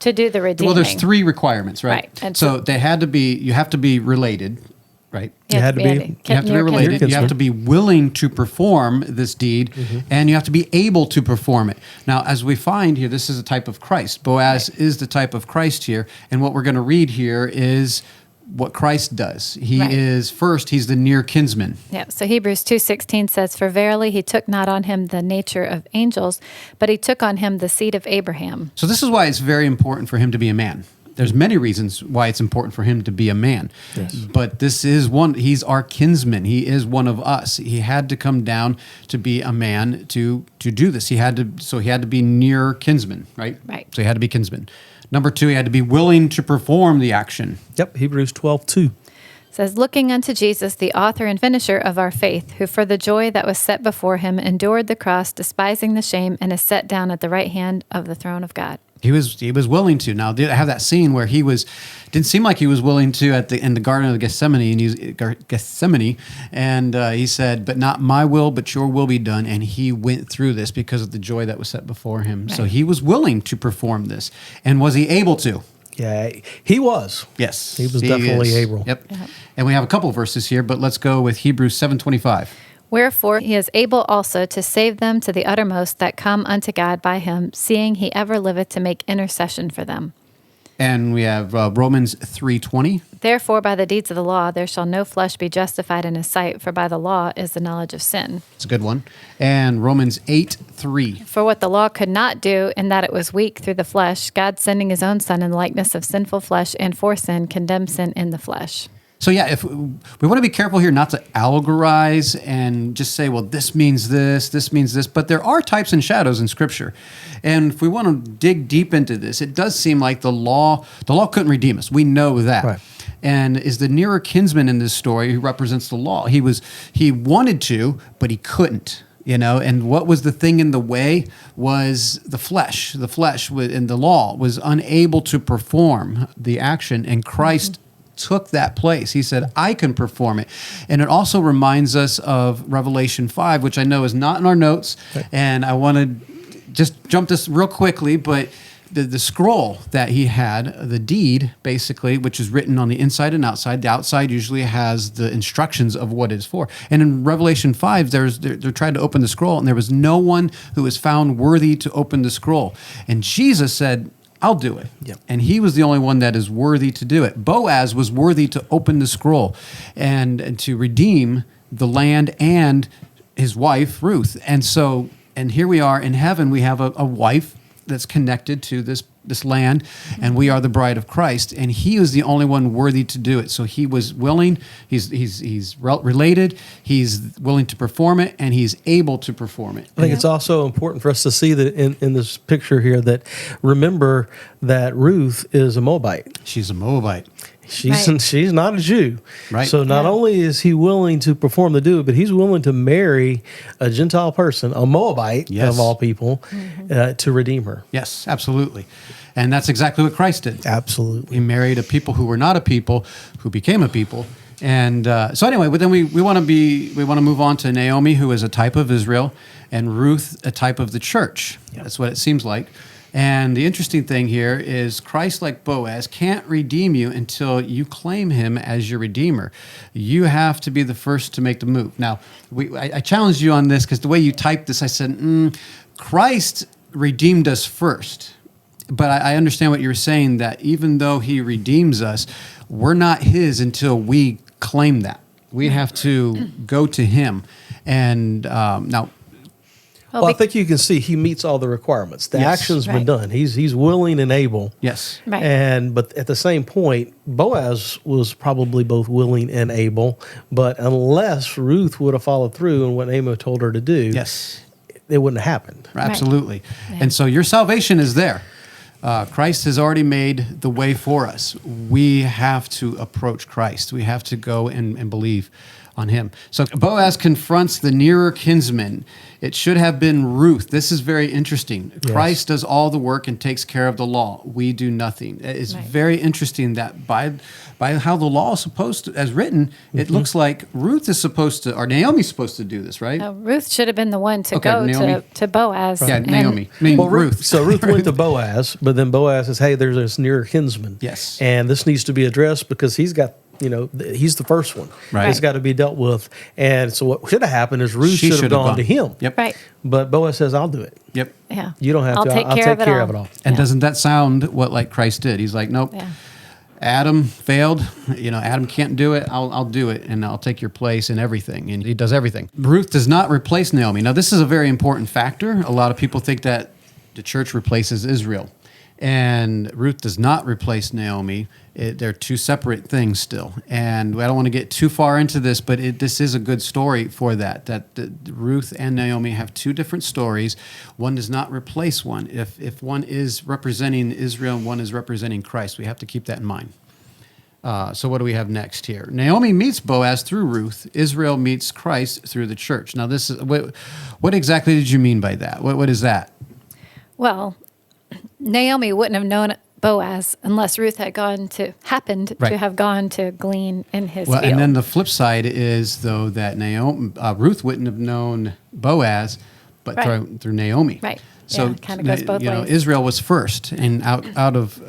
to do the redeeming. Well, there's 3 requirements, right? Right. And so you have to be related, right? You have to be related. You have to be willing to perform this deed, and you have to be able to perform it. Now, as we find here, this is a type of Christ. Boaz is the type of Christ here, and what we're going to read here is what Christ does. He's the near kinsman. Yeah, so Hebrews 2:16 says, "For verily he took not on him the nature of angels, but he took on him the seed of Abraham." So this is why it's very important for him to be a man. There's many reasons why it's important for him to be a man. Yes. But this is one, he's our kinsman. He is one of us. He had to come down to be a man to do this. He had to be near kinsman, right? Right. So he had to be kinsman. Number 2, he had to be willing to perform the action. Yep, Hebrews 12:2. Says, "Looking unto Jesus, the author and finisher of our faith, who for the joy that was set before him endured the cross, despising the shame, and is set down at the right hand of the throne of God." He was willing to. Now, did I have that scene where didn't seem like he was willing to in the Garden of Gethsemane, and he said, "But not my will, but your will be done." And he went through this because of the joy that was set before him. Right. So he was willing to perform this, and was he able to? Yeah, he was. Yes, he was definitely able. Yep. And we have a couple of verses here, but let's go with Hebrews 7:25. "Wherefore he is able also to save them to the uttermost that come unto God by him, seeing he ever liveth to make intercession for them." And we have Romans 3:20. "Therefore by the deeds of the law there shall no flesh be justified in his sight, for by the law is the knowledge of sin." It's a good one. And Romans 8:3. "For what the law could not do, in that it was weak through the flesh, God sending his own Son in the likeness of sinful flesh, and for sin condemned sin in the flesh." So yeah, if we want to be careful here not to allegorize and just say, well, this means this means this, but there are types and shadows in Scripture. And if we want to dig deep into this, it does seem like the law couldn't redeem us. We know that. Right. And is the nearer kinsman in this story who represents the law. He wanted to, but he couldn't. And what was the thing in the way was the flesh. The flesh in the law was unable to perform the action, and Christ took that place. He said, I can perform it. And it also reminds us of Revelation 5, which I know is not in our notes. Okay. And I want to just jump this real quickly, but the scroll that he had, the deed, basically, which is written on the inside and outside. The outside usually has the instructions of what it's for. And in Revelation 5, they're trying to open the scroll, and there was no one who was found worthy to open the scroll. And Jesus said, I'll do it. Yep. And he was the only one that is worthy to do it. Boaz was worthy to open the scroll and to redeem the land and his wife, Ruth. And here we are in heaven. We have a wife that's connected to this land, and we are the bride of Christ, and he was the only one worthy to do it. So he was willing, he's related, he's willing to perform it, and he's able to perform it. I think it's also important for us to see that in this picture here, that remember that Ruth is a Moabite. She's a Moabite. She's not a Jew. Right. So not only is he willing to perform the do, but he's willing to marry a Gentile person, a Moabite Yes. of all people, to redeem her. Yes, absolutely. And that's exactly what Christ did. Absolutely. He married a people who were not a people, who became a people. And so anyway, but then we want to move on to Naomi, who is a type of Israel, and Ruth, a type of the church. That's what it seems like. And the interesting thing here is Christ, like Boaz, can't redeem you until you claim him as your redeemer. You have to be the first to make the move. Now, I challenged you on this because the way you typed this, I said, Christ redeemed us first. But I understand what you're saying, that even though he redeems us, we're not his until we claim that. We have to go to him. And now... Well, I think you can see he meets all the requirements. The Yes. action's been Right. done. He's willing and able. Yes. Right. But at the same point, Boaz was probably both willing and able. But unless Ruth would have followed through on what Naomi told her to do, Yes. it wouldn't have happened. Absolutely. Yeah. And so your salvation is there. Christ has already made the way for us. We have to approach Christ. We have to go and believe on him. So Boaz confronts the nearer kinsman. It should have been Ruth. This is very interesting. Yes. Christ does all the work and takes care of the law. We do nothing. It's Right. very interesting that by how the law is supposed to, as written, it looks like Ruth is supposed to, or Naomi's supposed to do this, right? Ruth should have been the one to Okay, go Naomi. to Boaz. Yeah, and- Naomi. I mean, Well, Ruth. So Ruth went to Boaz, but then Boaz says, "Hey, there's this nearer kinsman. Yes. And this needs to be addressed because he's got, he's the first one. Right. It's got to be dealt with." And so what should have happened is Ruth She should have gone to him. Yep. Right. But Boaz says, "I'll do it. Yep. Yeah. You don't have I'll to. take I'll care take of it care all. of it all." And Yeah. doesn't that sound what like Christ did? He's like, nope. Yeah. Adam failed. Adam can't do it. I'll do it, and I'll take your place in everything. And he does everything. Ruth does not replace Naomi. Now, this is a very important factor. A lot of people think that the church replaces Israel, and Ruth does not replace Naomi. They're two separate things still. And I don't want to get too far into this, but this is a good story for that Ruth and Naomi have two different stories. One does not replace one. If one is representing Israel and one is representing Christ, we have to keep that in mind. So what do we have next here? Naomi meets Boaz through Ruth. Israel meets Christ through the church. Now, this is what exactly did you mean by that? What is that? Well, Naomi wouldn't have known Boaz unless Ruth happened Right. to have gone to glean in his Well, field. and then the flip side is, though, that Ruth wouldn't have known Boaz, but Right. through Naomi. Right. So Yeah, it kinda goes both ways. Israel was first, and out of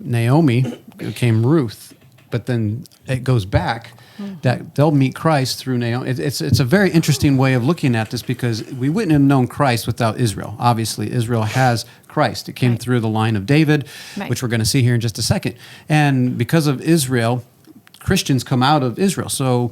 Naomi came Ruth. But then it goes back that they'll meet Christ through Naomi. It's a very interesting way of looking at this because we wouldn't have known Christ without Israel. Obviously, Israel has Christ. It came Right. through the line of David, Right. which we're going to see here in just a second. And because of Israel, Christians come out of Israel. So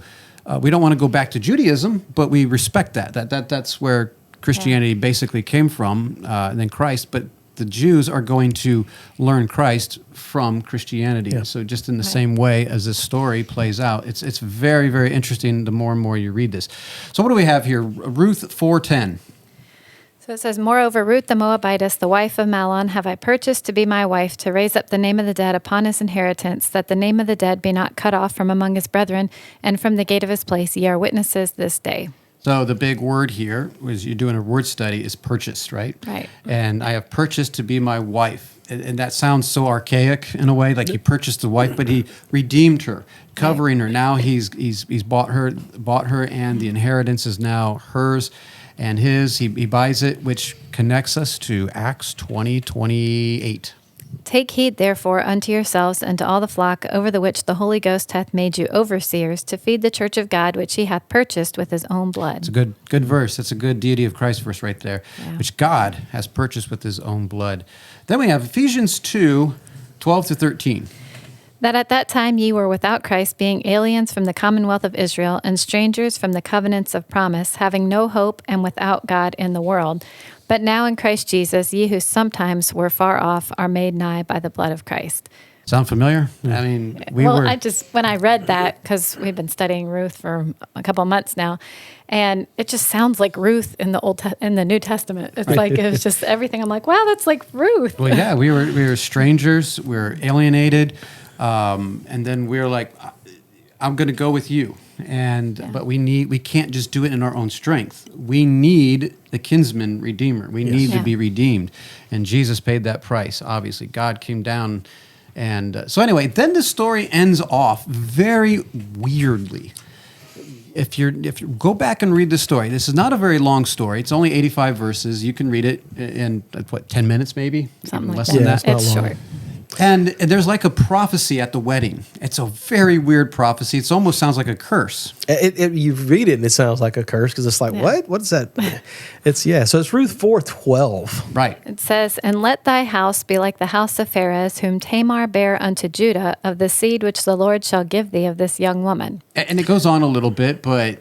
we don't want to go back to Judaism, but we respect that's where Christianity basically came from, and then Christ. But the Jews are going to learn Christ from Christianity. Yeah. So just in the same way as this story plays out, it's very, very interesting the more and more you read this. So what do we have here? Ruth 4:10. So it says, "Moreover, Ruth the Moabitess, the wife of Mahlon, have I purchased to be my wife, to raise up the name of the dead upon his inheritance, that the name of the dead be not cut off from among his brethren, and from the gate of his place ye are witnesses this day." So the big word here, as you're doing a word study, is purchased, right? Right. And I have purchased to be my wife. And that sounds so archaic in a way, like he purchased the wife, but he redeemed her, covering her. Now he's bought her, and the inheritance is now hers and his. He buys it, which connects us to Acts 20:28. "Take heed, therefore, unto yourselves and to all the flock over the which the Holy Ghost hath made you overseers, to feed the church of God, which he hath purchased with his own blood." It's a good verse. That's a good deity of Christ verse right there, which God has purchased with his own blood. Then we have Ephesians 2:12-13. "That at that time ye were without Christ, being aliens from the commonwealth of Israel, and strangers from the covenants of promise, having no hope and without God in the world. But now in Christ Jesus, ye who sometimes were far off are made nigh by the blood of Christ." Sound familiar? I mean, when I read that, because we've been studying Ruth for a couple of months now, and it just sounds like Ruth in the New Testament. It's like it was just everything. I'm like, wow, that's like Ruth. Well, yeah, we were strangers. We were alienated. And then we're like, I'm going to go with you. But we can't just do it in our own strength. We need the kinsman redeemer. We need to be redeemed. And Jesus paid that price, obviously. God came down. And so anyway, then the story ends off very weirdly. If you go back and read the story, this is not a very long story. It's only 85 verses. You can read it in 10 minutes maybe? Something like less that. than that. It's short. And there's like a prophecy at the wedding. It's a very weird prophecy. It almost sounds like a curse. You read it and it sounds like a curse because it's like, what? What is that? So it's Ruth 4:12. Right. It says, "And let thy house be like the house of Pharez, whom Tamar bare unto Judah, of the seed which the Lord shall give thee of this young woman." And it goes on a little bit, but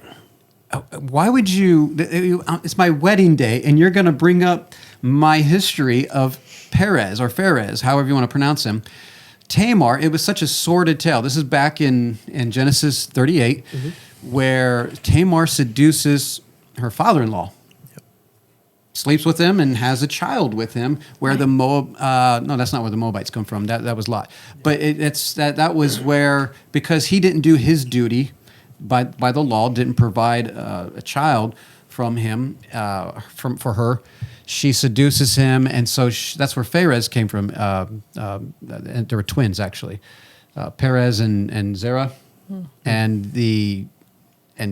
why would you? It's my wedding day, and you're going to bring up my history of Perez or Pharez, however you want to pronounce him. Tamar, it was such a sordid tale. This is back in Genesis 38, where Tamar seduces her father-in-law, sleeps with him, and has a child with him. Where the no, that's not where the Moabites come from. That was Lot. But that was where, because he didn't do his duty by the law, didn't provide a child from him for her. She seduces him, and so that's where Pharez came from. And there were twins, actually, Perez and Zerah, and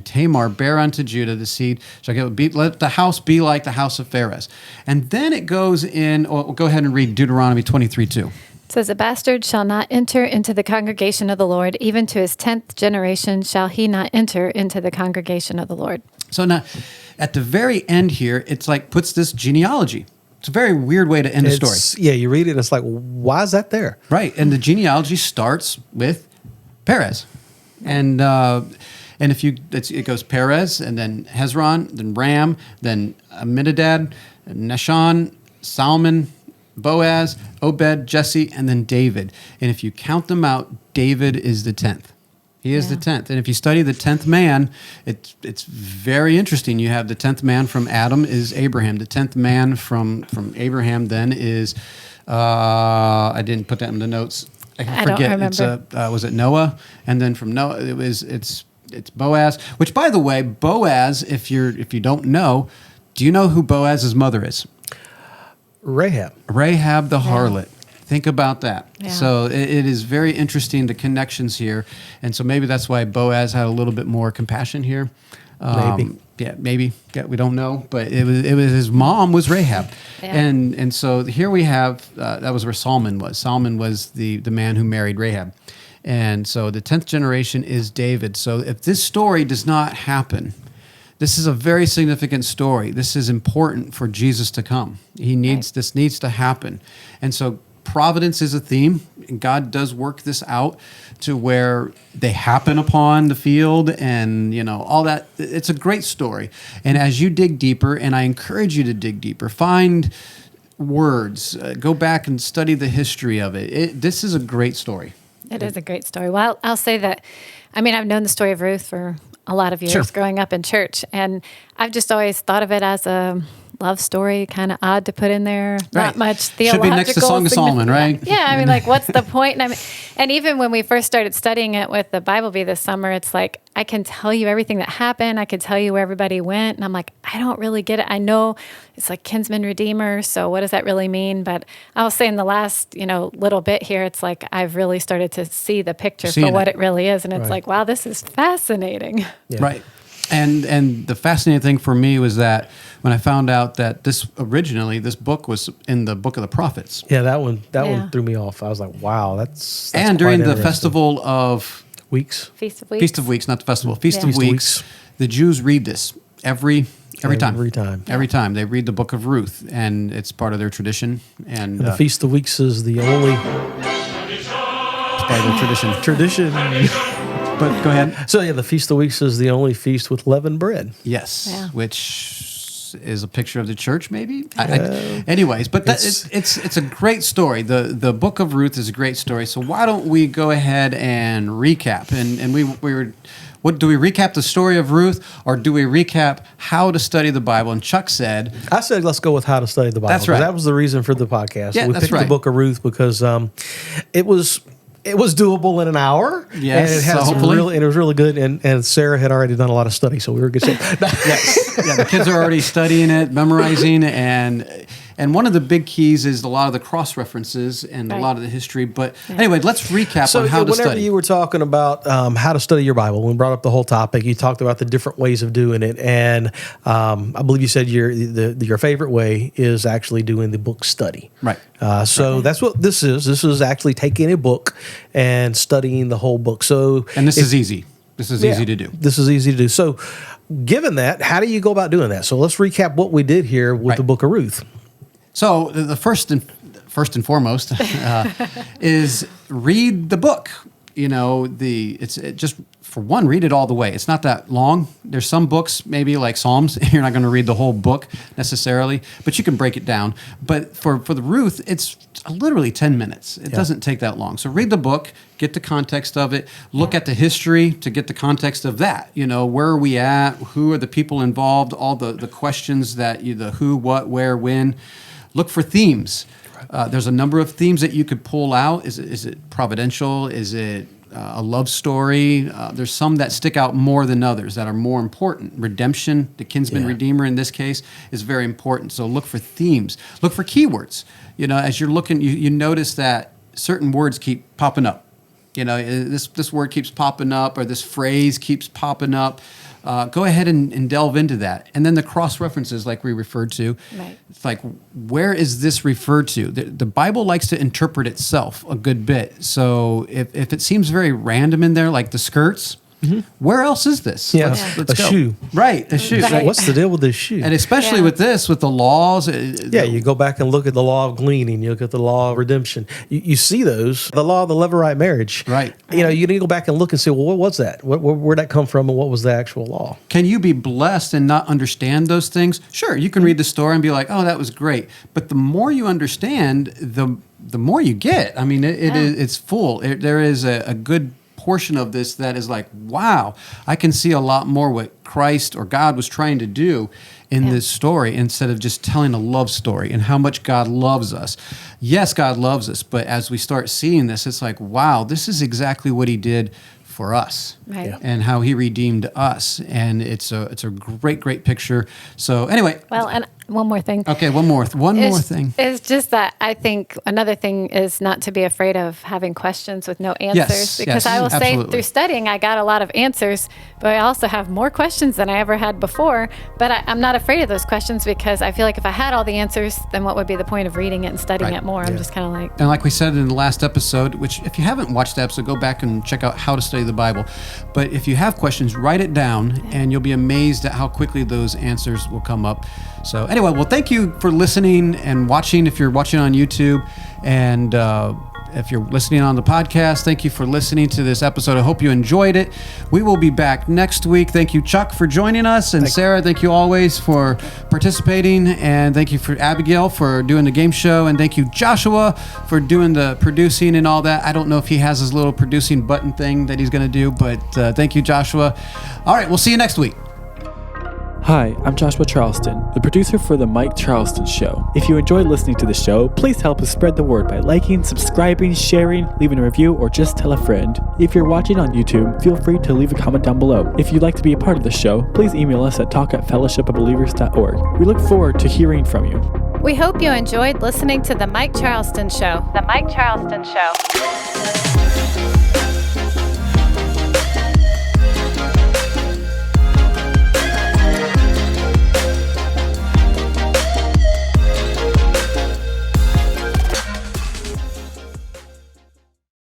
Tamar bare unto Judah the seed. Let the house be like the house of Pharez, and then it goes in. We'll go ahead and read Deuteronomy 23:2. It says, "A bastard shall not enter into the congregation of the Lord, even to his 10th generation shall he not enter into the congregation of the Lord." So now, at the very end here, it's like puts this genealogy. It's a very weird way to end a story. Yeah, you read it and it's like, why is that there? Right, and the genealogy starts with Perez, and if it goes Perez, and then Hezron, then Ram, then Amminadab, Nahshon, Salmon, Boaz, Obed, Jesse, and then David. And if you count them out, David is the 10th. He is the 10th. And if you study the 10th man, it's very interesting. You have the 10th man from Adam is Abraham. The 10th man from Abraham then is, I didn't put that in the notes. I forget. Don't remember. It's was it Noah? And then from Noah, it's Boaz. Which, by the way, Boaz, if you don't know, do you know who Boaz's mother is? Rahab Rahab the harlot. Think about that. Yeah. So it is very interesting, the connections here. And so maybe that's why Boaz had a little bit more compassion here. Maybe. Yeah, maybe. Yeah, we don't know. But it was his mom was Rahab. Yeah. And so here we have, that was where Solomon was. Solomon was the man who married Rahab. And so the 10th generation is David. So if this story does not happen, this is a very significant story. This is important for Jesus to come. This needs to happen. And so providence is a theme, and God does work this out to where they happen upon the field and, all that. It's a great story. And as you dig deeper, and I encourage you to dig deeper, find words, go back and study the history of it. This is a great story. It is a great story. Well, I'll say that, I've known the story of Ruth for a lot of years growing up in church, and I've just always thought of it as a love story, kind of odd to put in there. Not much theological. Should be next to Song of Solomon, right? Yeah, what's the point? And even when we first started studying it with the Bible Bee this summer, it's like, I can tell you everything that happened. I could tell you where everybody went. And I'm like, I don't really get it. I know it's like kinsman redeemer. So what does that really mean? But I'll say in the last, little bit here, it's like, I've really started to see the picture for what it really is. And it's like, wow, this is fascinating. Yeah. Right. And the fascinating thing for me was that when I found out that this book was in the Book of the Prophets. Yeah, that one threw me off. I was like, wow, that's and during the Festival of Weeks. Feast of Weeks. Feast of Weeks, not the festival. Feast of Weeks. The Jews read this every time. Every time. They read the Book of Ruth, and it's part of their tradition. And the Feast of Weeks is the only... It's part of their tradition. But go ahead. So the Feast of Weeks is the only feast with leavened bread. Yes, which is a picture of the church, maybe. Anyways, but it's a great story. The Book of Ruth is a great story. So why don't we go ahead and recap? And we were, what do we recap the story of Ruth, or do we recap how to study the Bible? And Chuck said, I said let's go with how to study the Bible. That's right. That was the reason for the podcast. Yeah, We that's picked right. the Book of Ruth because it was it was doable in an hour. Yes, and it had so some hopefully. and it was really good. And Sarah had already done a lot of study, so we were in good shape. Yes. Yeah, the kids are already studying it, memorizing, and one of the big keys is a lot of the cross references and a lot of the history. But anyway, let's recap So on how to whenever study. you were talking about how to study your Bible, when we brought up the whole topic, you talked about the different ways of doing it, and I believe you said your favorite way is actually doing the book study. Right. So that's what this is. This is actually taking a book and studying the whole book. So And this is easy. This is easy to do. This is easy to do. So, given that, how do you go about doing that? So let's recap what we did here with the Book of Ruth. So the first and foremost is read the book. You know, just for one, read it all the way. It's not that long. There's some books, maybe like Psalms, you're not going to read the whole book necessarily, but you can break it down. But for the Ruth, it's literally 10 minutes. It doesn't take that long. So read the book, get the context of it, look at the history to get the context of that. You know, where are we at? Who are the people involved? All the questions that the who, what, where, when. Look for themes. There's a number of themes that you could pull out. Is it providential? Is it a love story? There's some that stick out more than others that are more important. Redemption, the kinsman redeemer in this case, is very important. So look for themes. Look for keywords. You know, as you're looking, you notice that certain words keep popping up. You know, this word keeps popping up, or this phrase keeps popping up. Go ahead and delve into that. And then the cross-references, like we referred to. Right. It's like, where is this referred to? The Bible likes to interpret itself a good bit. So if it seems very random in there, like the skirts, where else is this? Yeah, let's a go. shoe. Right, a shoe. Right. What's the deal with this shoe? And especially with this, with the laws. You go back and look at the law of gleaning. You look at the law of redemption. You see those. The law of the Levirate marriage. Right. You know, you need to go back and look and say, well, what was that? Where'd that come from, and what was the actual law? Can you be blessed and not understand those things? Sure, you can read the story and be like, oh, that was great. But the more you understand, the more you get. I mean, it's full. There is a good portion of this that is like, wow, I can see a lot more what Christ or God was trying to do in this story, instead of just telling a love story and how much God loves us. Yes, God loves us, but as we start seeing this, it's like, wow, this is exactly what he did for us, and how he redeemed us. And it's a great picture. So anyway. Well, and one more thing. Okay, one more thing. It's just that I think another thing is not to be afraid of having questions with no answers. Because I will say through studying, I got a lot of answers, but I also have more questions than I ever had before. But I'm not afraid of those questions, because I feel like if I had all the answers, then what would be the point of reading it and studying it more? I'm just kind of like. And like we said in the last episode, which if you haven't watched the episode, go back and check out How to Study the Bible. But if you have questions, write it down, and you'll be amazed at how quickly those answers will come up. So anyway, well, thank you for listening and watching. If you're watching on YouTube, and if you're listening on the podcast, thank you for listening to this episode. I hope you enjoyed it. We will be back next week. Thank you, Chuck, for joining us. And Sarah, thank you always for participating. And thank you for Abigail for doing the game show. And thank you, Joshua, for doing the producing and all that. I don't know if he has his little producing button thing that he's going to do, but thank you, Joshua. All right, we'll see you next week. Hi, I'm Joshua Charleston, the producer for The Mike Charleston Show. If you enjoyed listening to the show, please help us spread the word by liking, subscribing, sharing, leaving a review, or just tell a friend. If you're watching on YouTube, feel free to leave a comment down below. If you'd like to be a part of the show, please email us at talk@fellowshipofbelievers.org. We look forward to hearing from you. We hope you enjoyed listening to The Mike Charleston Show. The Mike Charleston Show.